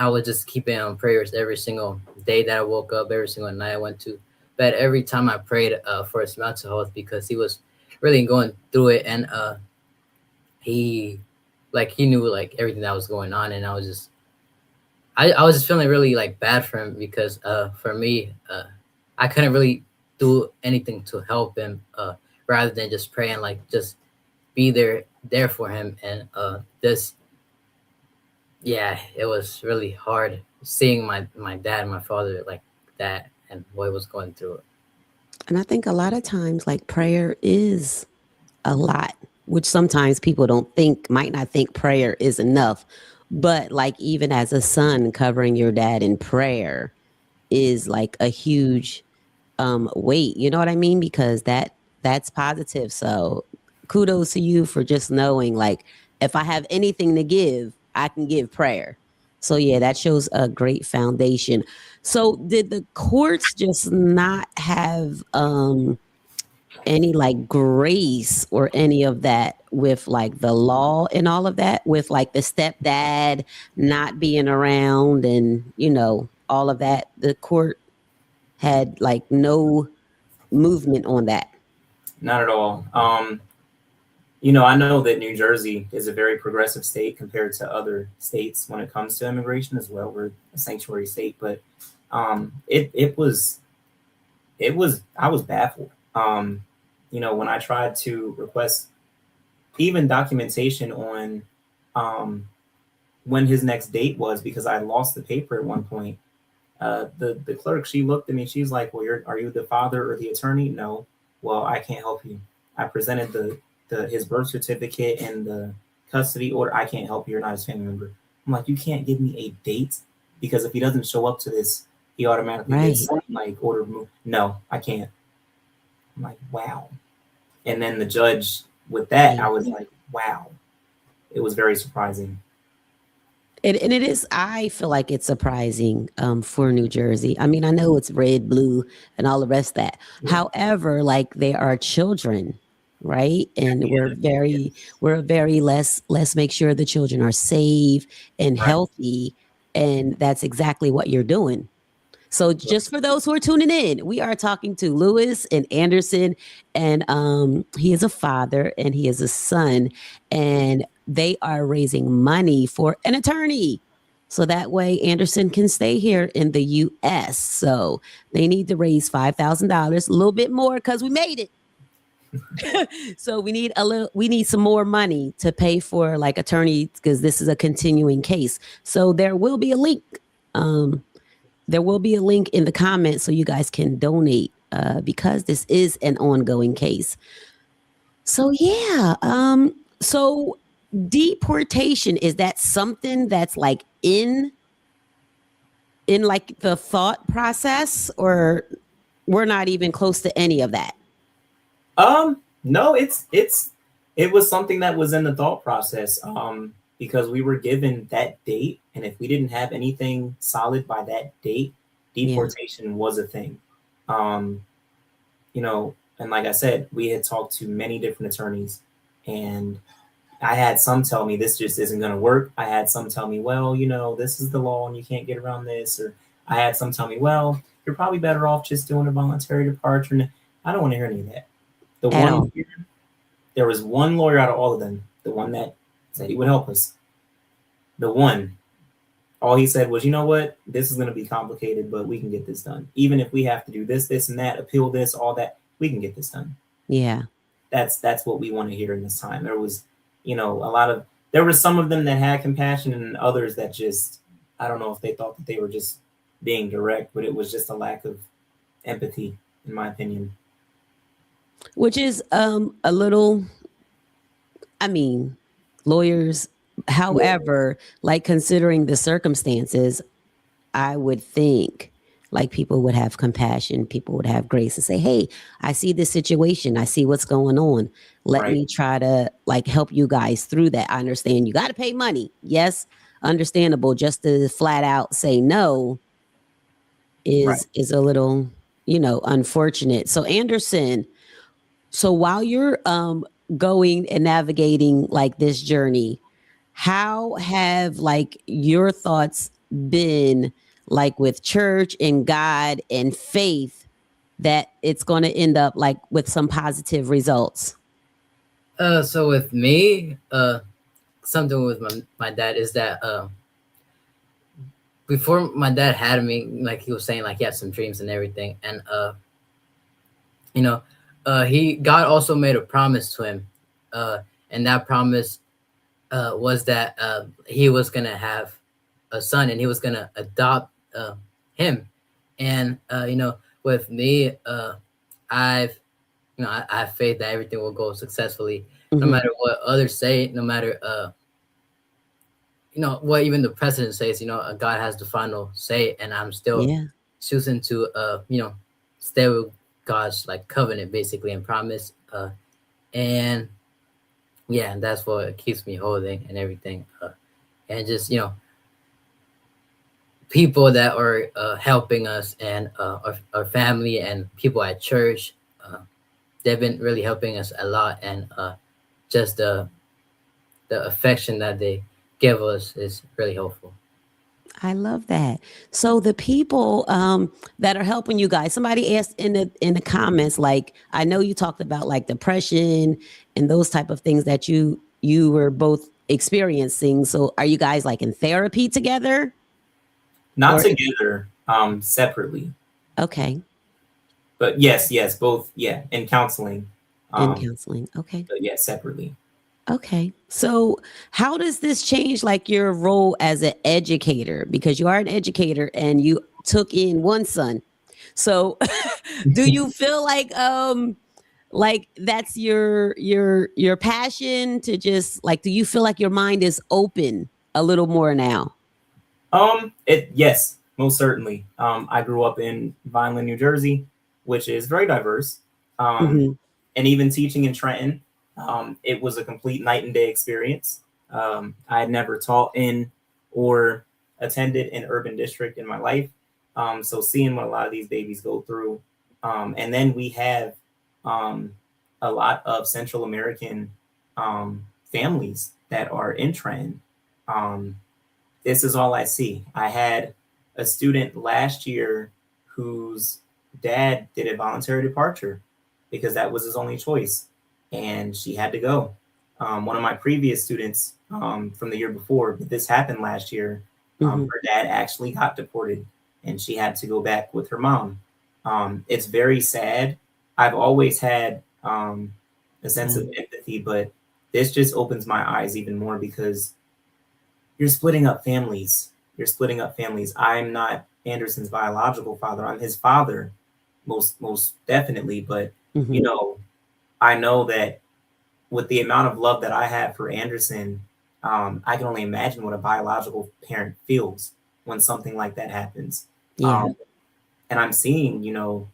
was just keeping on prayers every single day that I woke up, every single night I went to bed. Every time I prayed for his mental health because he was really going through it, and he knew like everything that was going on, and I was just feeling really like bad for him because for me I couldn't really do anything to help him rather than just pray and like just be there for him. And it was really hard seeing my dad, my father like that, and what he was going through. And I think a lot of times, like, prayer is a lot, which sometimes people might not think prayer is enough. But like, even as a son, covering your dad in prayer is like a huge weight. You know what I mean? Because that's positive. So kudos to you for just knowing, like, if I have anything to give, I can give prayer. So yeah, that shows a great foundation. So did the courts just not have any like grace or any of that with like the law and all of that, with like the stepdad not being around and all of that? The court had like no movement on that. Not at all. I know that New Jersey is a very progressive state compared to other states when it comes to immigration as well. We're a sanctuary state, but it was I was baffled. When I tried to request even documentation on when his next date was, because I lost the paper at one point. The clerk, she looked at me. She's like, "Well, are you the father or the attorney?" No. Well, I can't help you. I presented his birth certificate and the custody order. I can't help you. You're not his family member. I'm like, you can't give me a date because if he doesn't show up to this, he automatically gets like order removed. No, I can't. I'm like, wow. And then the judge with that, I was like, wow. It was very surprising. And it is, I feel like it's surprising for New Jersey. I mean, I know it's red, blue, and all the rest of that. Yeah. However, like, they are children, right? And we're very let's make sure the children are safe and healthy. And that's exactly what you're doing. So just for those who are tuning in, we are talking to Louis and Anderson, and he is a father and he is a son, and they are raising money for an attorney. So that way Anderson can stay here in the US. So they need to raise $5,000, a little bit more because we made it. So we need some more money to pay for like attorneys because this is a continuing case. So there will be a link. There will be a link in the comments so you guys can donate because this is an ongoing case. So yeah, so deportation, is that something that's like in like the thought process, or we're not even close to any of that? No, it was something that was in the thought process. Because we were given that date, and if we didn't have anything solid by that date, deportation was a thing. And like I said, we had talked to many different attorneys. And I had some tell me this just isn't going to work. I had some tell me, well, this is the law and you can't get around this. Or I had some tell me, well, you're probably better off just doing a voluntary departure. And I don't want to hear any of that. At all. There was one lawyer out of all of them, the one that said he would help us. The one, all he said was, you know what, this is going to be complicated, but we can get this done. Even if we have to do this, this, and that, appeal this, all that, we can get this done. Yeah. That's what we want to hear in this time. There was, there were some of them that had compassion and others that just, I don't know if they thought that they were just being direct, but it was just a lack of empathy, in my opinion. Which is a little, lawyers, however, like considering the circumstances, I would think like people would have compassion, people would have grace and say, hey, I see this situation. I see what's going on. Let me try to like help you guys through that. I understand you got to pay money. Yes, understandable. Just to flat out say no is a little, unfortunate. So Anderson, so while you're going and navigating like this journey, how have like your thoughts been like with church and God and faith that it's going to end up like with some positive results? So with me, something with my dad is that before my dad had me, like he was saying, like he had some dreams and everything, and God also made a promise to him, and that promise was that he was gonna have a son and he was gonna adopt him. And with me, I have faith that everything will go successfully, no matter what others say, no matter what even the president says. God has the final say, and I'm still choosing to stay with God's like covenant basically and promise, and that's what keeps me holding and everything, and just people that are helping us, and our family and people at church, they've been really helping us a lot, and just the affection that they give us is really helpful. I love that. So the people that are helping you guys, somebody asked in the comments, like, I know you talked about like depression and those type of things that you were both experiencing. So are you guys like in therapy together? Not together, separately. Okay. But yes, both, in counseling. In counseling, okay. But separately. Okay. So how does this change like your role as an educator? Because you are an educator and you took in one son. So do you feel like that's your passion to just like, do you feel like your mind is open a little more now? Yes, most certainly. I grew up in Vineland, New Jersey, which is very diverse. And even teaching in Trenton, it was a complete night and day experience. I had never taught in or attended an urban district in my life. So seeing what a lot of these babies go through. And then we have a lot of Central American families that are in Trenton. This is all I see. I had a student last year whose dad did a voluntary departure because that was his only choice, and she had to go. One of my previous students from the year before, but this happened last year, her dad actually got deported, and she had to go back with her mom. It's very sad. I've always had a sense of empathy, but this just opens my eyes even more because you're splitting up families. I'm not Anderson's biological father. I'm his father, most definitely. But, I know that with the amount of love that I have for Anderson, I can only imagine what a biological parent feels when something like that happens. And I'm seeing,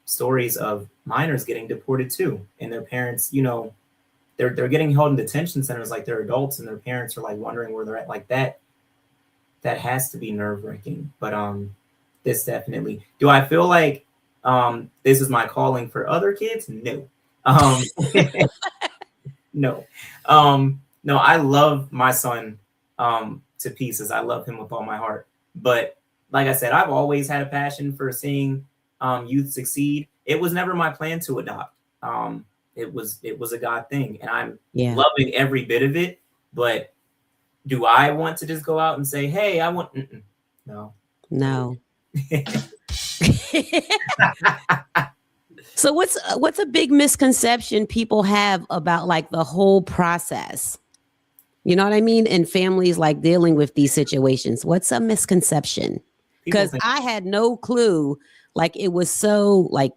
stories of minors getting deported too, and their parents, they're getting held in detention centers like they're adults, and their parents are like wondering where they're at. Like that has to be nerve-wracking. But this definitely. Do I feel like this is my calling for other kids? No. No. No, I love my son to pieces. I love him with all my heart. But like I said, I've always had a passion for seeing youth succeed. It was never my plan to adopt. It was a God thing, and I'm loving every bit of it. But do I want to just go out and say, "Hey, I want"? No. So what's a big misconception people have about like the whole process? You know what I mean? And families like dealing with these situations. What's a misconception? Because I had no clue. Like it was so like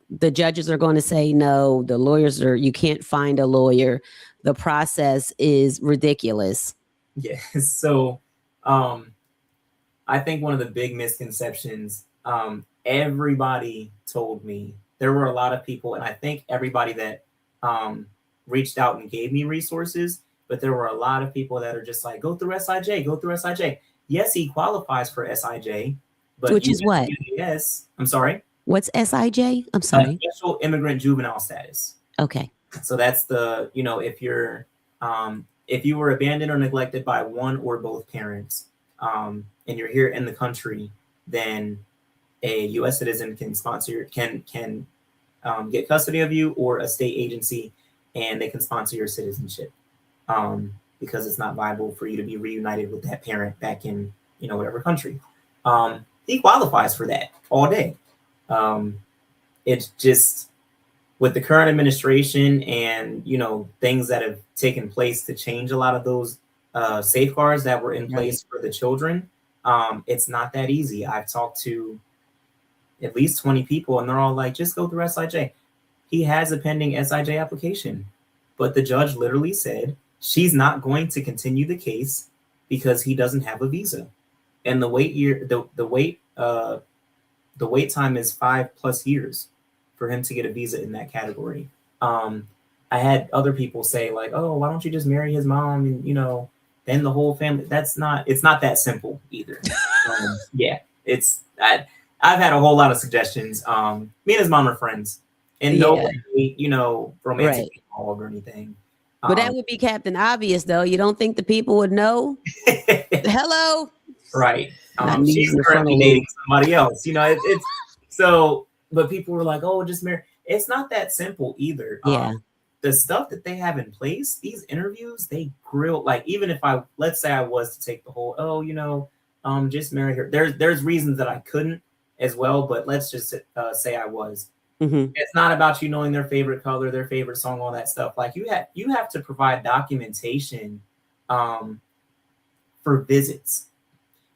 the judges are going to say no, the lawyers are, you can't find a lawyer. The process is ridiculous. Yeah. So I think one of the big misconceptions, everybody told me, there were a lot of people, and I think everybody that reached out and gave me resources, but there were a lot of people that are just like, go through SIJ, go through SIJ. Yes, he qualifies for SIJ, but which is what? Yes, I'm sorry. What's SIJ? I'm sorry. Special Immigrant Juvenile Status. Okay. So that's the, if you were abandoned or neglected by one or both parents, and you're here in the country, then a U.S. citizen can sponsor, can get custody of you, or a state agency, and they can sponsor your citizenship, because it's not viable for you to be reunited with that parent back in, whatever country. He qualifies for that all day. It's just with the current administration and, things that have taken place to change a lot of those safeguards that were in place for the children. It's not that easy. I've talked to at least 20 people, and they're all like, just go through SIJ. He has a pending SIJ application, but the judge literally said she's not going to continue the case because he doesn't have a visa. And the wait time is 5+ years for him to get a visa in that category. I had other people say like, oh, why don't you just marry his mom? And, then the whole family. It's not that simple either. I've had a whole lot of suggestions. Me and his mom are friends, and no way, romantic or anything. But that would be Captain Obvious, though. You don't think the people would know? Hello. Right. She's currently dating somebody else. It's so. But people were like, "Oh, just marry." It's not that simple either. The stuff that they have in place, these interviews, they grill. Like, even if let's say I was to take the whole, just marry her. There's reasons that I couldn't as well, but let's just say I was. Mm-hmm. It's not about you knowing their favorite color, their favorite song, all that stuff. Like you have to provide documentation for visits.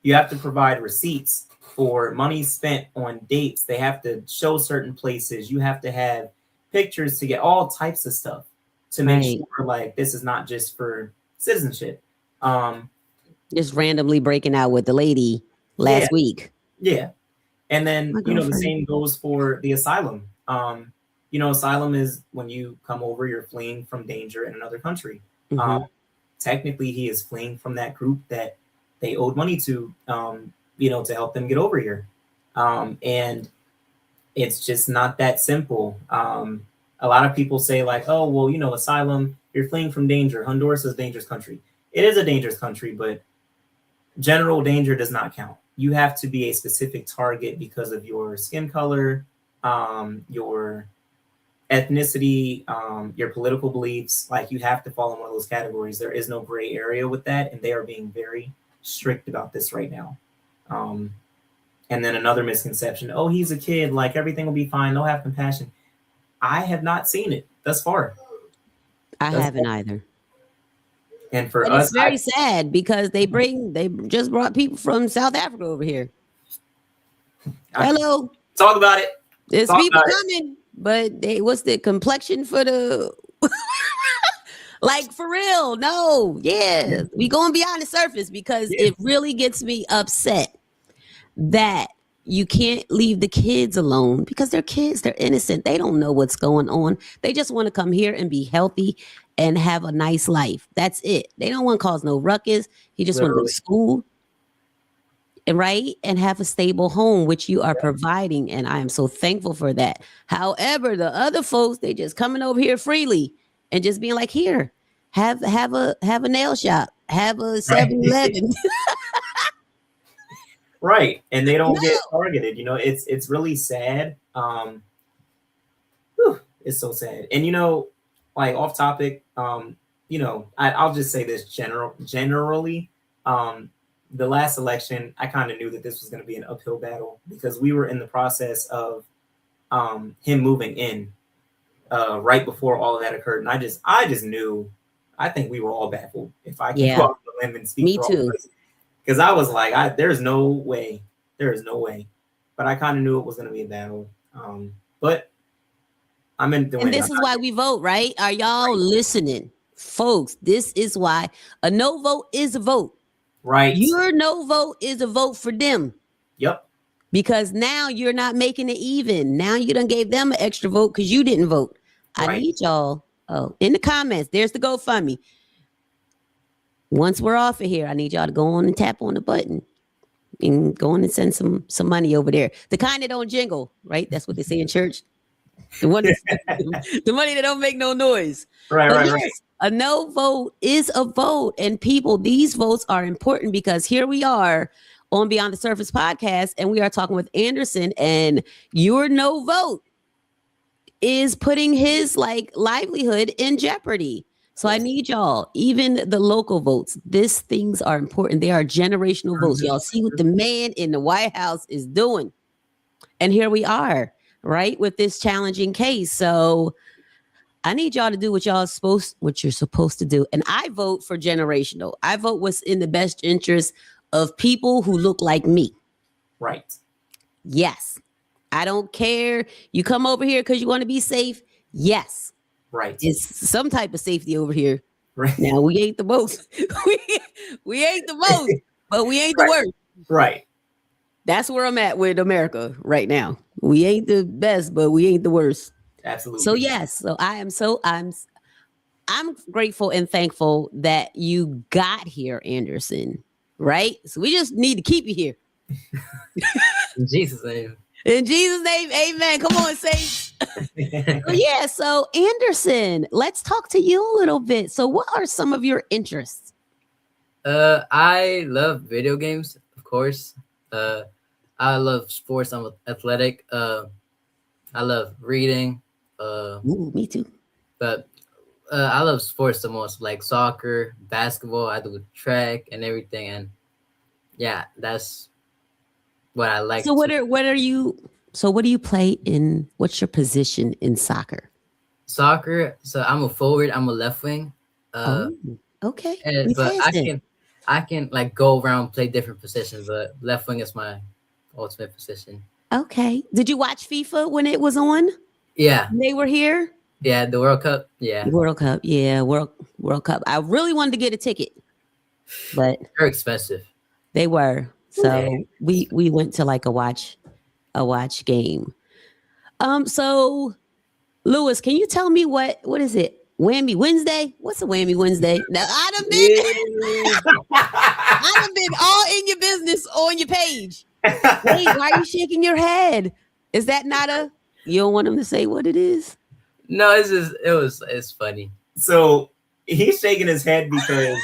You have to provide receipts for money spent on dates. They have to show certain places. You have to have pictures to get all types of stuff to make sure like this is not just for citizenship. Just randomly breaking out with the lady last week. Yeah. And then, the same goes for the asylum. Asylum is when you come over, you're fleeing from danger in another country. Mm-hmm. Technically, he is fleeing from that group that they owed money to to help them get over here. And it's just not that simple. A lot of people say like, oh, well, asylum, you're fleeing from danger. Honduras is a dangerous country. It is a dangerous country, but general danger does not count. You have to be a specific target because of your skin color, your ethnicity, your political beliefs. Like, you have to fall in one of those categories. There is no gray area with that, and they are being very strict about this right now. And then another misconception, oh, he's a kid, like everything will be fine, they'll have compassion. I have not seen it thus far. I haven't either. And for us, it's very sad because they just brought people from South Africa over here. Hello. Talk about it. There's people coming, but what's the complexion for the like, for real? No, yeah. We going beyond the surface because it really gets me upset that you can't leave the kids alone because they're kids. They're innocent. They don't know what's going on. They just want to come here and be healthy and have a nice life. That's it. They don't want to cause no ruckus. He just want to go to school and have a stable home, which you are providing. And I am so thankful for that. However, the other folks, they just coming over here freely. and just being like, here, have a nail shop, have a 7-Eleven. Right. And they don't No. get targeted. You know, it's really sad. It's so sad. And you know, like off topic, you know, I'll just say this generally. The last election, I kind of knew that this was going to be an uphill battle because we were in the process of him moving in right before all of that occurred. And I just knew, I think we were all baffled, if I can go out on the limb and speak. Me too. Because I was like, there's no way. There is no way. But I kind of knew it was going to be a battle. But I'm in the And this is why we vote, right? Are y'all listening? Folks, this is why a no vote is a vote. Right. Your no vote is a vote for them. Yep. Because now you're not making it even. Now you done gave them an extra vote because you didn't vote. I need y'all. Oh, in the comments, there's the GoFundMe. Once we're off of here, I need y'all to go on and tap on the button and go on and send some money over there. The kind that don't jingle, right? That's what they say in church. The one the money that don't make no noise. Right. A no vote is a vote. And people, these votes are important because here we are on Beyond the Surface podcast, and we are talking with Anderson, and your no vote is putting his livelihood in jeopardy. So I need y'all, even the local votes. These things are important. They are generational votes. Y'all see what the man in the White House is doing. And here we are, right, with this challenging case. So I need y'all to do what you're supposed to do. And I vote for generational. I vote what's in the best interest of people who look like me. Right. Yes. I don't care. You come over here because you want to be safe. Yes. Right. It's some type of safety over here. Right. Now we ain't the most. we ain't the most, but we ain't the worst. Right. That's where I'm at with America right now. We ain't the best, but we ain't the worst. Absolutely. So yes, so I'm grateful and thankful that you got here, Anderson. Right? So we just need to keep you here. In Jesus' name. In Jesus' name, amen. Come on, saints. Yeah, so Anderson, let's talk to you a little bit. So what are some of your interests? I love video games, of course. I love sports. I'm athletic. I love reading. Ooh, me too. But I love sports the most, like soccer, basketball. I do track and everything, and yeah, that's what I like. So what do you play in? What's your position in soccer? Soccer. So I'm a forward. I'm a left wing. Okay. But I can like go around, play different positions, but left wing is my ultimate position. Okay. Did you watch FIFA when it was on? Yeah. They were here? Yeah, the World Cup. Yeah. World Cup. Yeah, World Cup. I really wanted to get a ticket, but they're expensive. They were. So we went to like a watch game. So Louis, can you tell me what is it? Whammy Wednesday? What's a Whammy Wednesday? Now I done been all in your business on your page. Wait, why are you shaking your head? Is that not you don't want him to say what it is? No, it's funny. So he's shaking his head because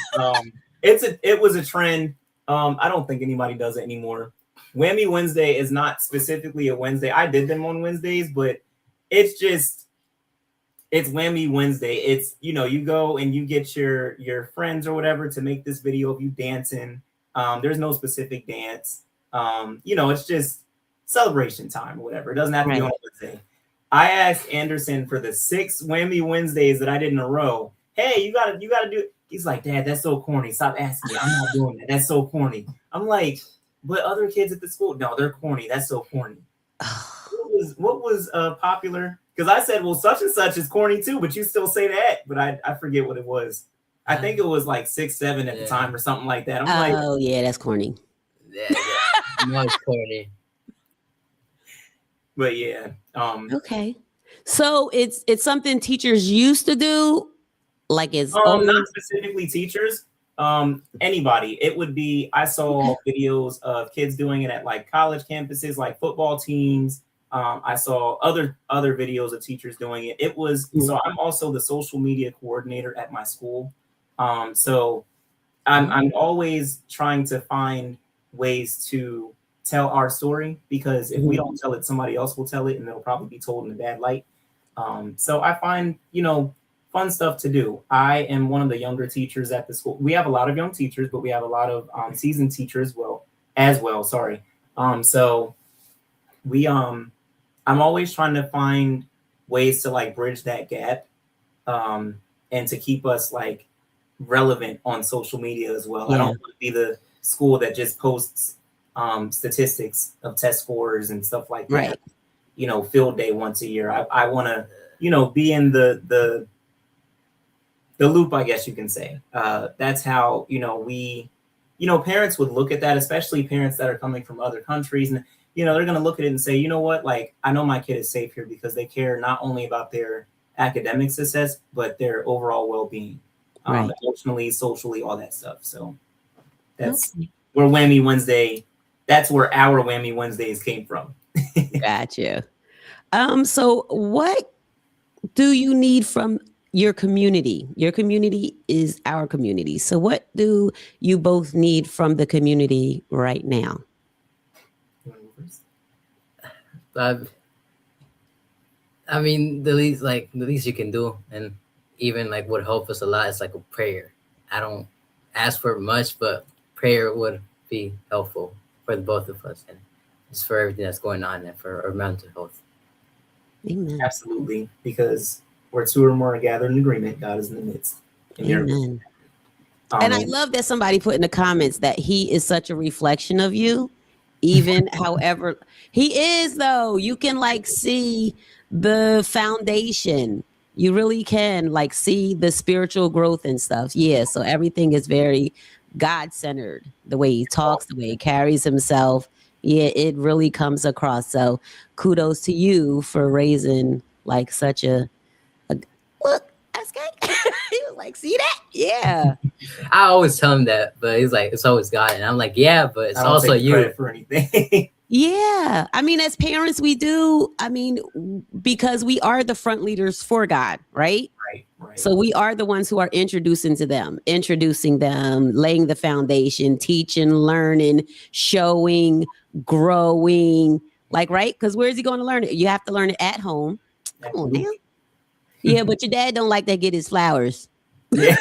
it was a trend. I don't think anybody does it anymore. Whammy Wednesday is not specifically a Wednesday. I did them on Wednesdays, but it's Whammy Wednesday. It's, you go and you get your friends or whatever to make this video of you dancing. There's no specific dance. It's just celebration time or whatever. It doesn't have to be on Wednesday. I asked Anderson for the 6 Whammy Wednesdays that I did in a row. Hey, you gotta do it. He's like, Dad, that's so corny. Stop asking me. I'm not doing that. That's so corny. I'm like, but other kids at the school, no, they're corny. That's so corny. What was popular? Because I said, well, such and such is corny too, but you still say that. But I forget what it was. I think it was like 6, 7 at the time or something like that. I'm like, oh yeah, that's corny. Yeah, no, it's corny. But yeah. Okay. So it's something teachers used to do, like it's not specifically teachers. Anybody. It would be. I saw videos of kids doing it at like college campuses, like football teams. I saw other videos of teachers doing it. It was so I'm also the social media coordinator at my school. So I'm always trying to find ways to tell our story, because if we don't tell it, somebody else will tell it, and it'll probably be told in a bad light. So I find, fun stuff to do. I am one of the younger teachers at the school. We have a lot of young teachers, but we have a lot of seasoned teachers as well. Sorry. So we I'm always trying to find ways to like bridge that gap, and to keep us like relevant on social media as well. I don't want to be the school that just posts statistics of test scores and stuff like that. Field day once a year. I want to, be in the loop, I guess you can say. That's how, we, parents would look at that, especially parents that are coming from other countries. And, they're going to look at it and say, you know what, like, I know my kid is safe here because they care not only about their academic success, but their overall well-being, emotionally, socially, all that stuff. So that's where Whammy Wednesday, that's where our Whammy Wednesdays came from. Gotcha. So what do you need from your community? Your community is our community. So what do you both need from the community right now? I mean, the least you can do, and even like would help us a lot, is like a prayer. I don't ask for much, but prayer would be helpful for the both of us, and just for everything that's going on, and for our mental health. Amen. Absolutely, because where two or more are gathered in agreement, God is in the midst. Amen. And I love that somebody put in the comments that he is such a reflection of you, even however he is, though. You can like see the foundation. You really can like see the spiritual growth and stuff. Yeah. So everything is very God-centered, the way he talks, the way he carries himself. Yeah, it really comes across. So kudos to you for raising like such a look, okay. He was like, see that? Yeah. I always tell him that, but he's like, it's always God. And I'm like, yeah, but it's also you. For anything. Yeah. I mean, as parents, we do. I mean, because we are the front leaders for God, right? Right. So we are the ones who are introducing them, laying the foundation, teaching, learning, showing, growing. Like, right? Because where is he going to learn it? You have to learn it at home. Come on now. Yeah, but your dad don't like that get his flowers. Yeah.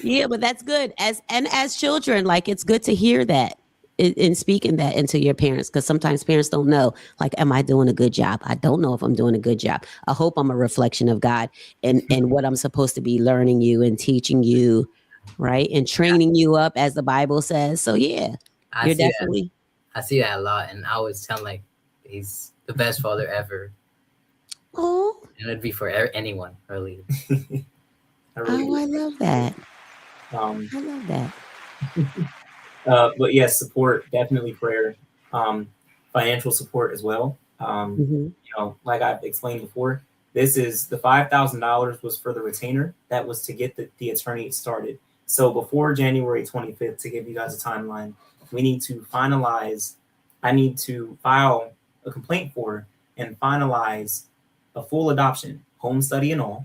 Yeah, but that's good. As children, like it's good to hear that and speaking that into your parents, because sometimes parents don't know, like, am I doing a good job? I don't know if I'm doing a good job. I hope I'm a reflection of God and what I'm supposed to be learning you and teaching you, right? And training you up, as the Bible says. So yeah, I see that a lot, and I always tell him like he's the best father ever. Oh, and it'd be for anyone, really. I love that. I love that. But yes, support, definitely prayer, financial support as well. Like I've explained before, this is the $5,000 was for the retainer. That was to get the attorney started. So before January 25th, to give you guys a timeline, we need to finalize. I need to file a complaint for and finalize a full adoption, home study and all.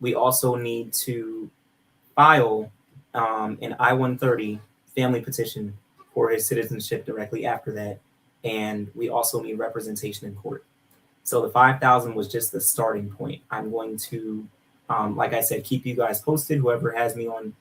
We also need to file an I-130 family petition for his citizenship directly after that. And we also need representation in court. So the 5,000 was just the starting point. I'm going to, like I said, keep you guys posted. Whoever has me on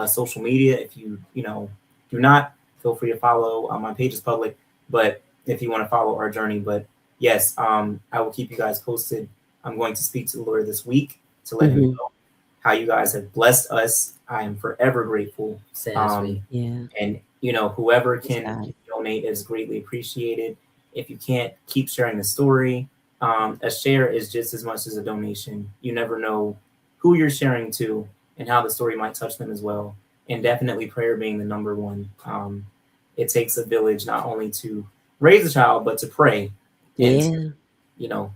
social media, if you do not, feel free to follow. My page is public, but if you want to follow our journey. But yes, I will keep you guys posted. I'm going to speak to the lawyer this week to let him know how you guys have blessed us. I am forever grateful. And whoever can donate is greatly appreciated. If you can't, keep sharing the story. A share is just as much as a donation. You never know who you're sharing to and how the story might touch them as well. And definitely prayer being the number one. It takes a village not only to raise a child, but to pray and to,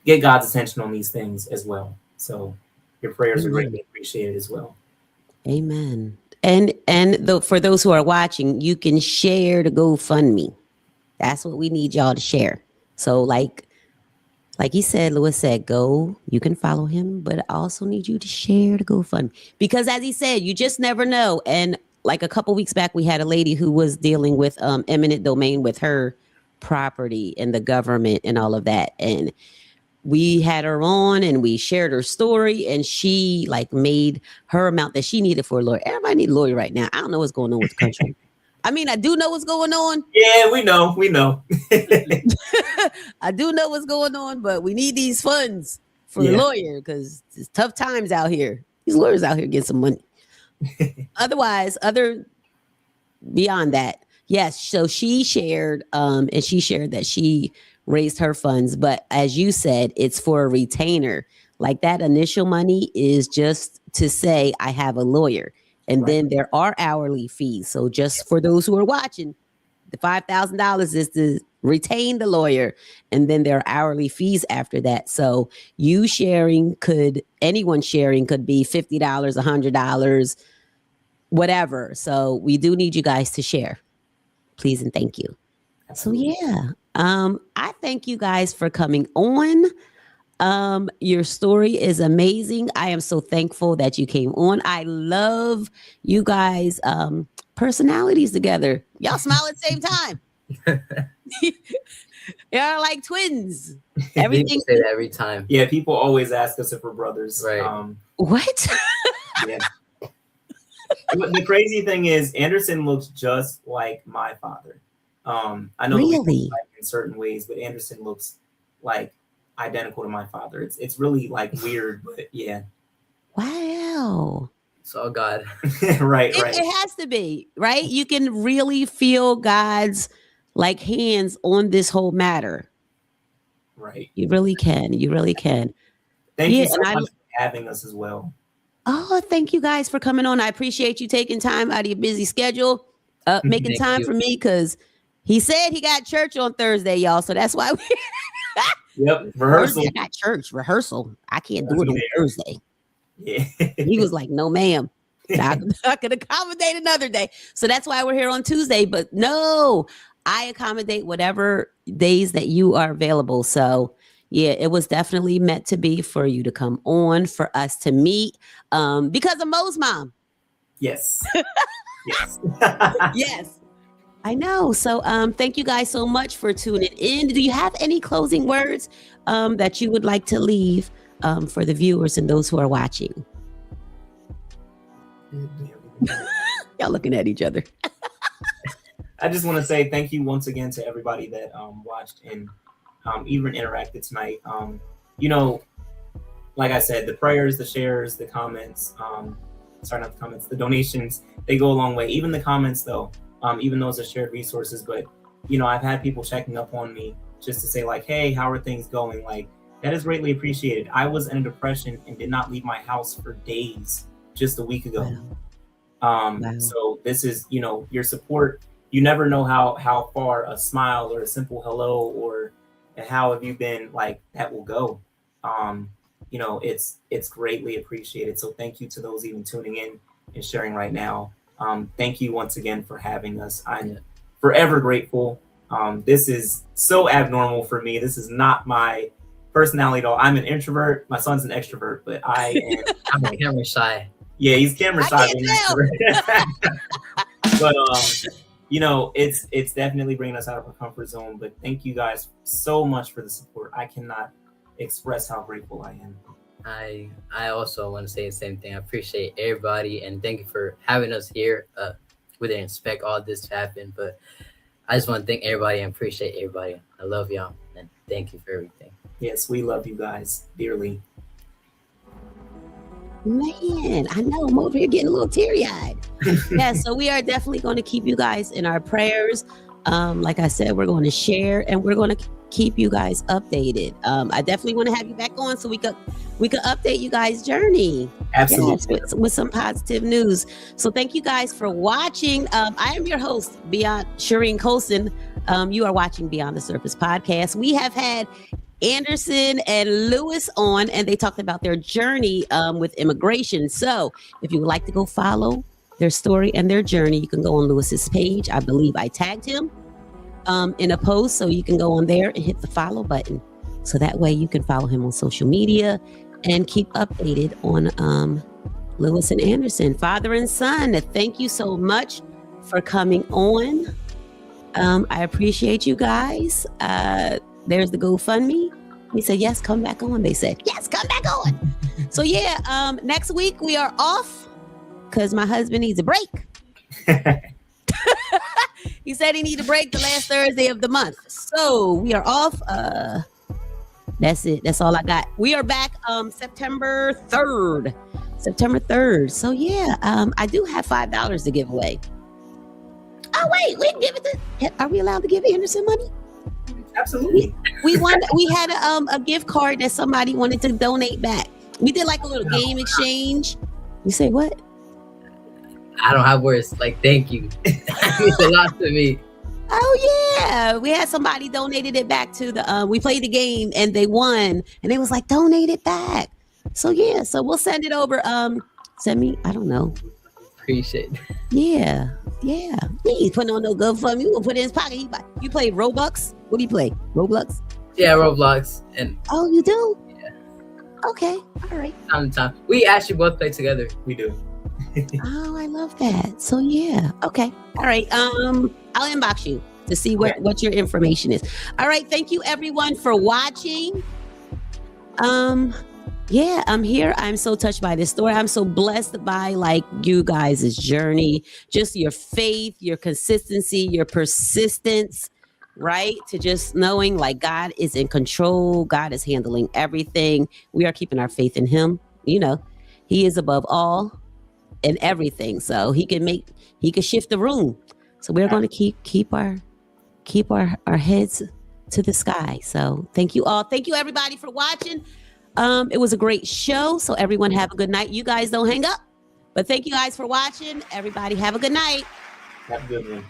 get God's attention on these things as well. So your prayers are greatly appreciated as well. Amen. And for those who are watching, you can share the GoFundMe. That's what we need y'all to share. So like he said, Louis said, go, you can follow him, but I also need you to share the GoFundMe. Because as he said, you just never know. And like a couple weeks back, we had a lady who was dealing with eminent domain with her property and the government and all of that. And we had her on and we shared her story, and she like made her amount that she needed for a lawyer. Everybody need a lawyer right now. I don't know what's going on with the country. I mean, I do know what's going on. Yeah, we know. I do know what's going on, but we need these funds for the lawyer because it's tough times out here. These lawyers out here getting some money. Beyond that, yes. So she shared, and she shared that she raised her funds, but as you said, it's for a retainer. Like that initial money is just to say I have a lawyer. And then there are hourly fees. So just for those who are watching, the $5,000 is to retain the lawyer. And then there are hourly fees after that. So anyone sharing could be $50, $100, whatever. So we do need you guys to share. Please and thank you. Absolutely. So yeah, I thank you guys for coming on. Your story is amazing. I am so thankful that you came on. I love you guys' personalities together. Y'all smile at the same time. Y'all like twins. Everything say that every time. Yeah, people always ask us if we're brothers. Right. What? Yeah. The crazy thing is, Anderson looks just like my father. I know really in certain ways, but Anderson looks like identical to my father. It's really like weird, but yeah. Wow. It's all God. right. It has to be, right? You can really feel God's like hands on this whole matter. Right. You really can. Thank you so much for having us as well. Oh, thank you guys for coming on. I appreciate you taking time out of your busy schedule, making time for me, because he said he got church on Thursday, y'all. So that's why we Yep, rehearsal. I got church rehearsal. I can't do it on Thursday. Yeah. He was like, no, ma'am. I could accommodate another day. So that's why we're here on Tuesday. But no, I accommodate whatever days that you are available. So yeah, it was definitely meant to be for you to come on, for us to meet, because of Mo's mom. Yes. Yes. Yes. I know. So thank you guys so much for tuning in. Do you have any closing words that you would like to leave for the viewers and those who are watching? Y'all looking at each other. I just want to say thank you once again to everybody that watched and even interacted tonight. Like I said, the prayers, the shares, the comments, the donations, they go a long way. Even the comments though. Even those are shared resources, but I've had people checking up on me just to say like, hey, how are things going? Like, that is greatly appreciated. I was in a depression and did not leave my house for days just a week ago. Wow. So this is, your support. You never know how far a smile or a simple hello or how have you been, like, that will go. It's greatly appreciated. So thank you to those even tuning in and sharing right now. Thank you once again for having us. I'm forever grateful. This is so abnormal for me. This is not my personality at all. I'm an introvert. My son's an extrovert, but I'm camera shy. Yeah, he's camera shy. But it's definitely bringing us out of our comfort zone. But thank you guys so much for the support. I cannot express how grateful I am. I also want to say the same thing. I appreciate everybody and thank you for having us here. We didn't expect all this to happen, but I just want to thank everybody and appreciate everybody. I love y'all and thank you for everything. Yes, we love you guys dearly. Man, I know I'm over here getting a little teary-eyed. Yeah, so we are definitely going to keep you guys in our prayers. Like I said, we're going to share and we're going to keep you guys updated. I definitely want to have you back on so we could update you guys' journey. Absolutely. Yes, with some positive news. So thank you guys for watching. I am your host, Sharene Colson. You are watching Beyond the Surface podcast. We have had Anderson and Louis on, and they talked about their journey with immigration. So if you would like to go follow their story and their journey, you can go on Louis's page. I believe I tagged him. in a post, so you can go on there and hit the follow button. So that way you can follow him on social media and keep updated on Lewis and Anderson, father and son. Thank you so much for coming on. I appreciate you guys. There's the GoFundMe. He said, yes, come back on. They said, yes, come back on. So yeah, next week we are off because my husband needs a break. He said he needs a break the last Thursday of the month. So we are off. That's it. That's all I got. We are back September 3rd. So yeah, I do have $5 to give away. Oh wait, we can give it to. Are we allowed to give Anderson money? Absolutely. We had a gift card that somebody wanted to donate back. We did like a little game exchange. You say what? I don't have words. Like, thank you. It means a lot to me. Oh yeah, we had somebody donated it back to the. We played the game and they won, and they was like, donate it back. So yeah, so we'll send it over. Send me. I don't know. Appreciate it. Yeah. He ain't putting on no GoFundMe. We'll put it in his pocket. You play Robux? What do you play? Roblox? Yeah, Roblox. And oh, you do? Yeah. Okay. All right. Time to time. We actually both play together. We do. Oh, I love that. So yeah. Okay. All right. I'll inbox you to see what your information is. All right. Thank you everyone for watching. Yeah, I'm here. I'm so touched by this story. I'm so blessed by like you guys' journey, just your faith, your consistency, your persistence, right? To just knowing like God is in control. God is handling everything. We are keeping our faith in him. You know, he is above all and everything. So he can shift the room. So we're going to keep our heads to the sky. So thank you all. Thank you everybody for watching. It was a great show. So everyone have a good night. You guys don't hang up, but thank you guys for watching. Everybody have a good night. Have a good one.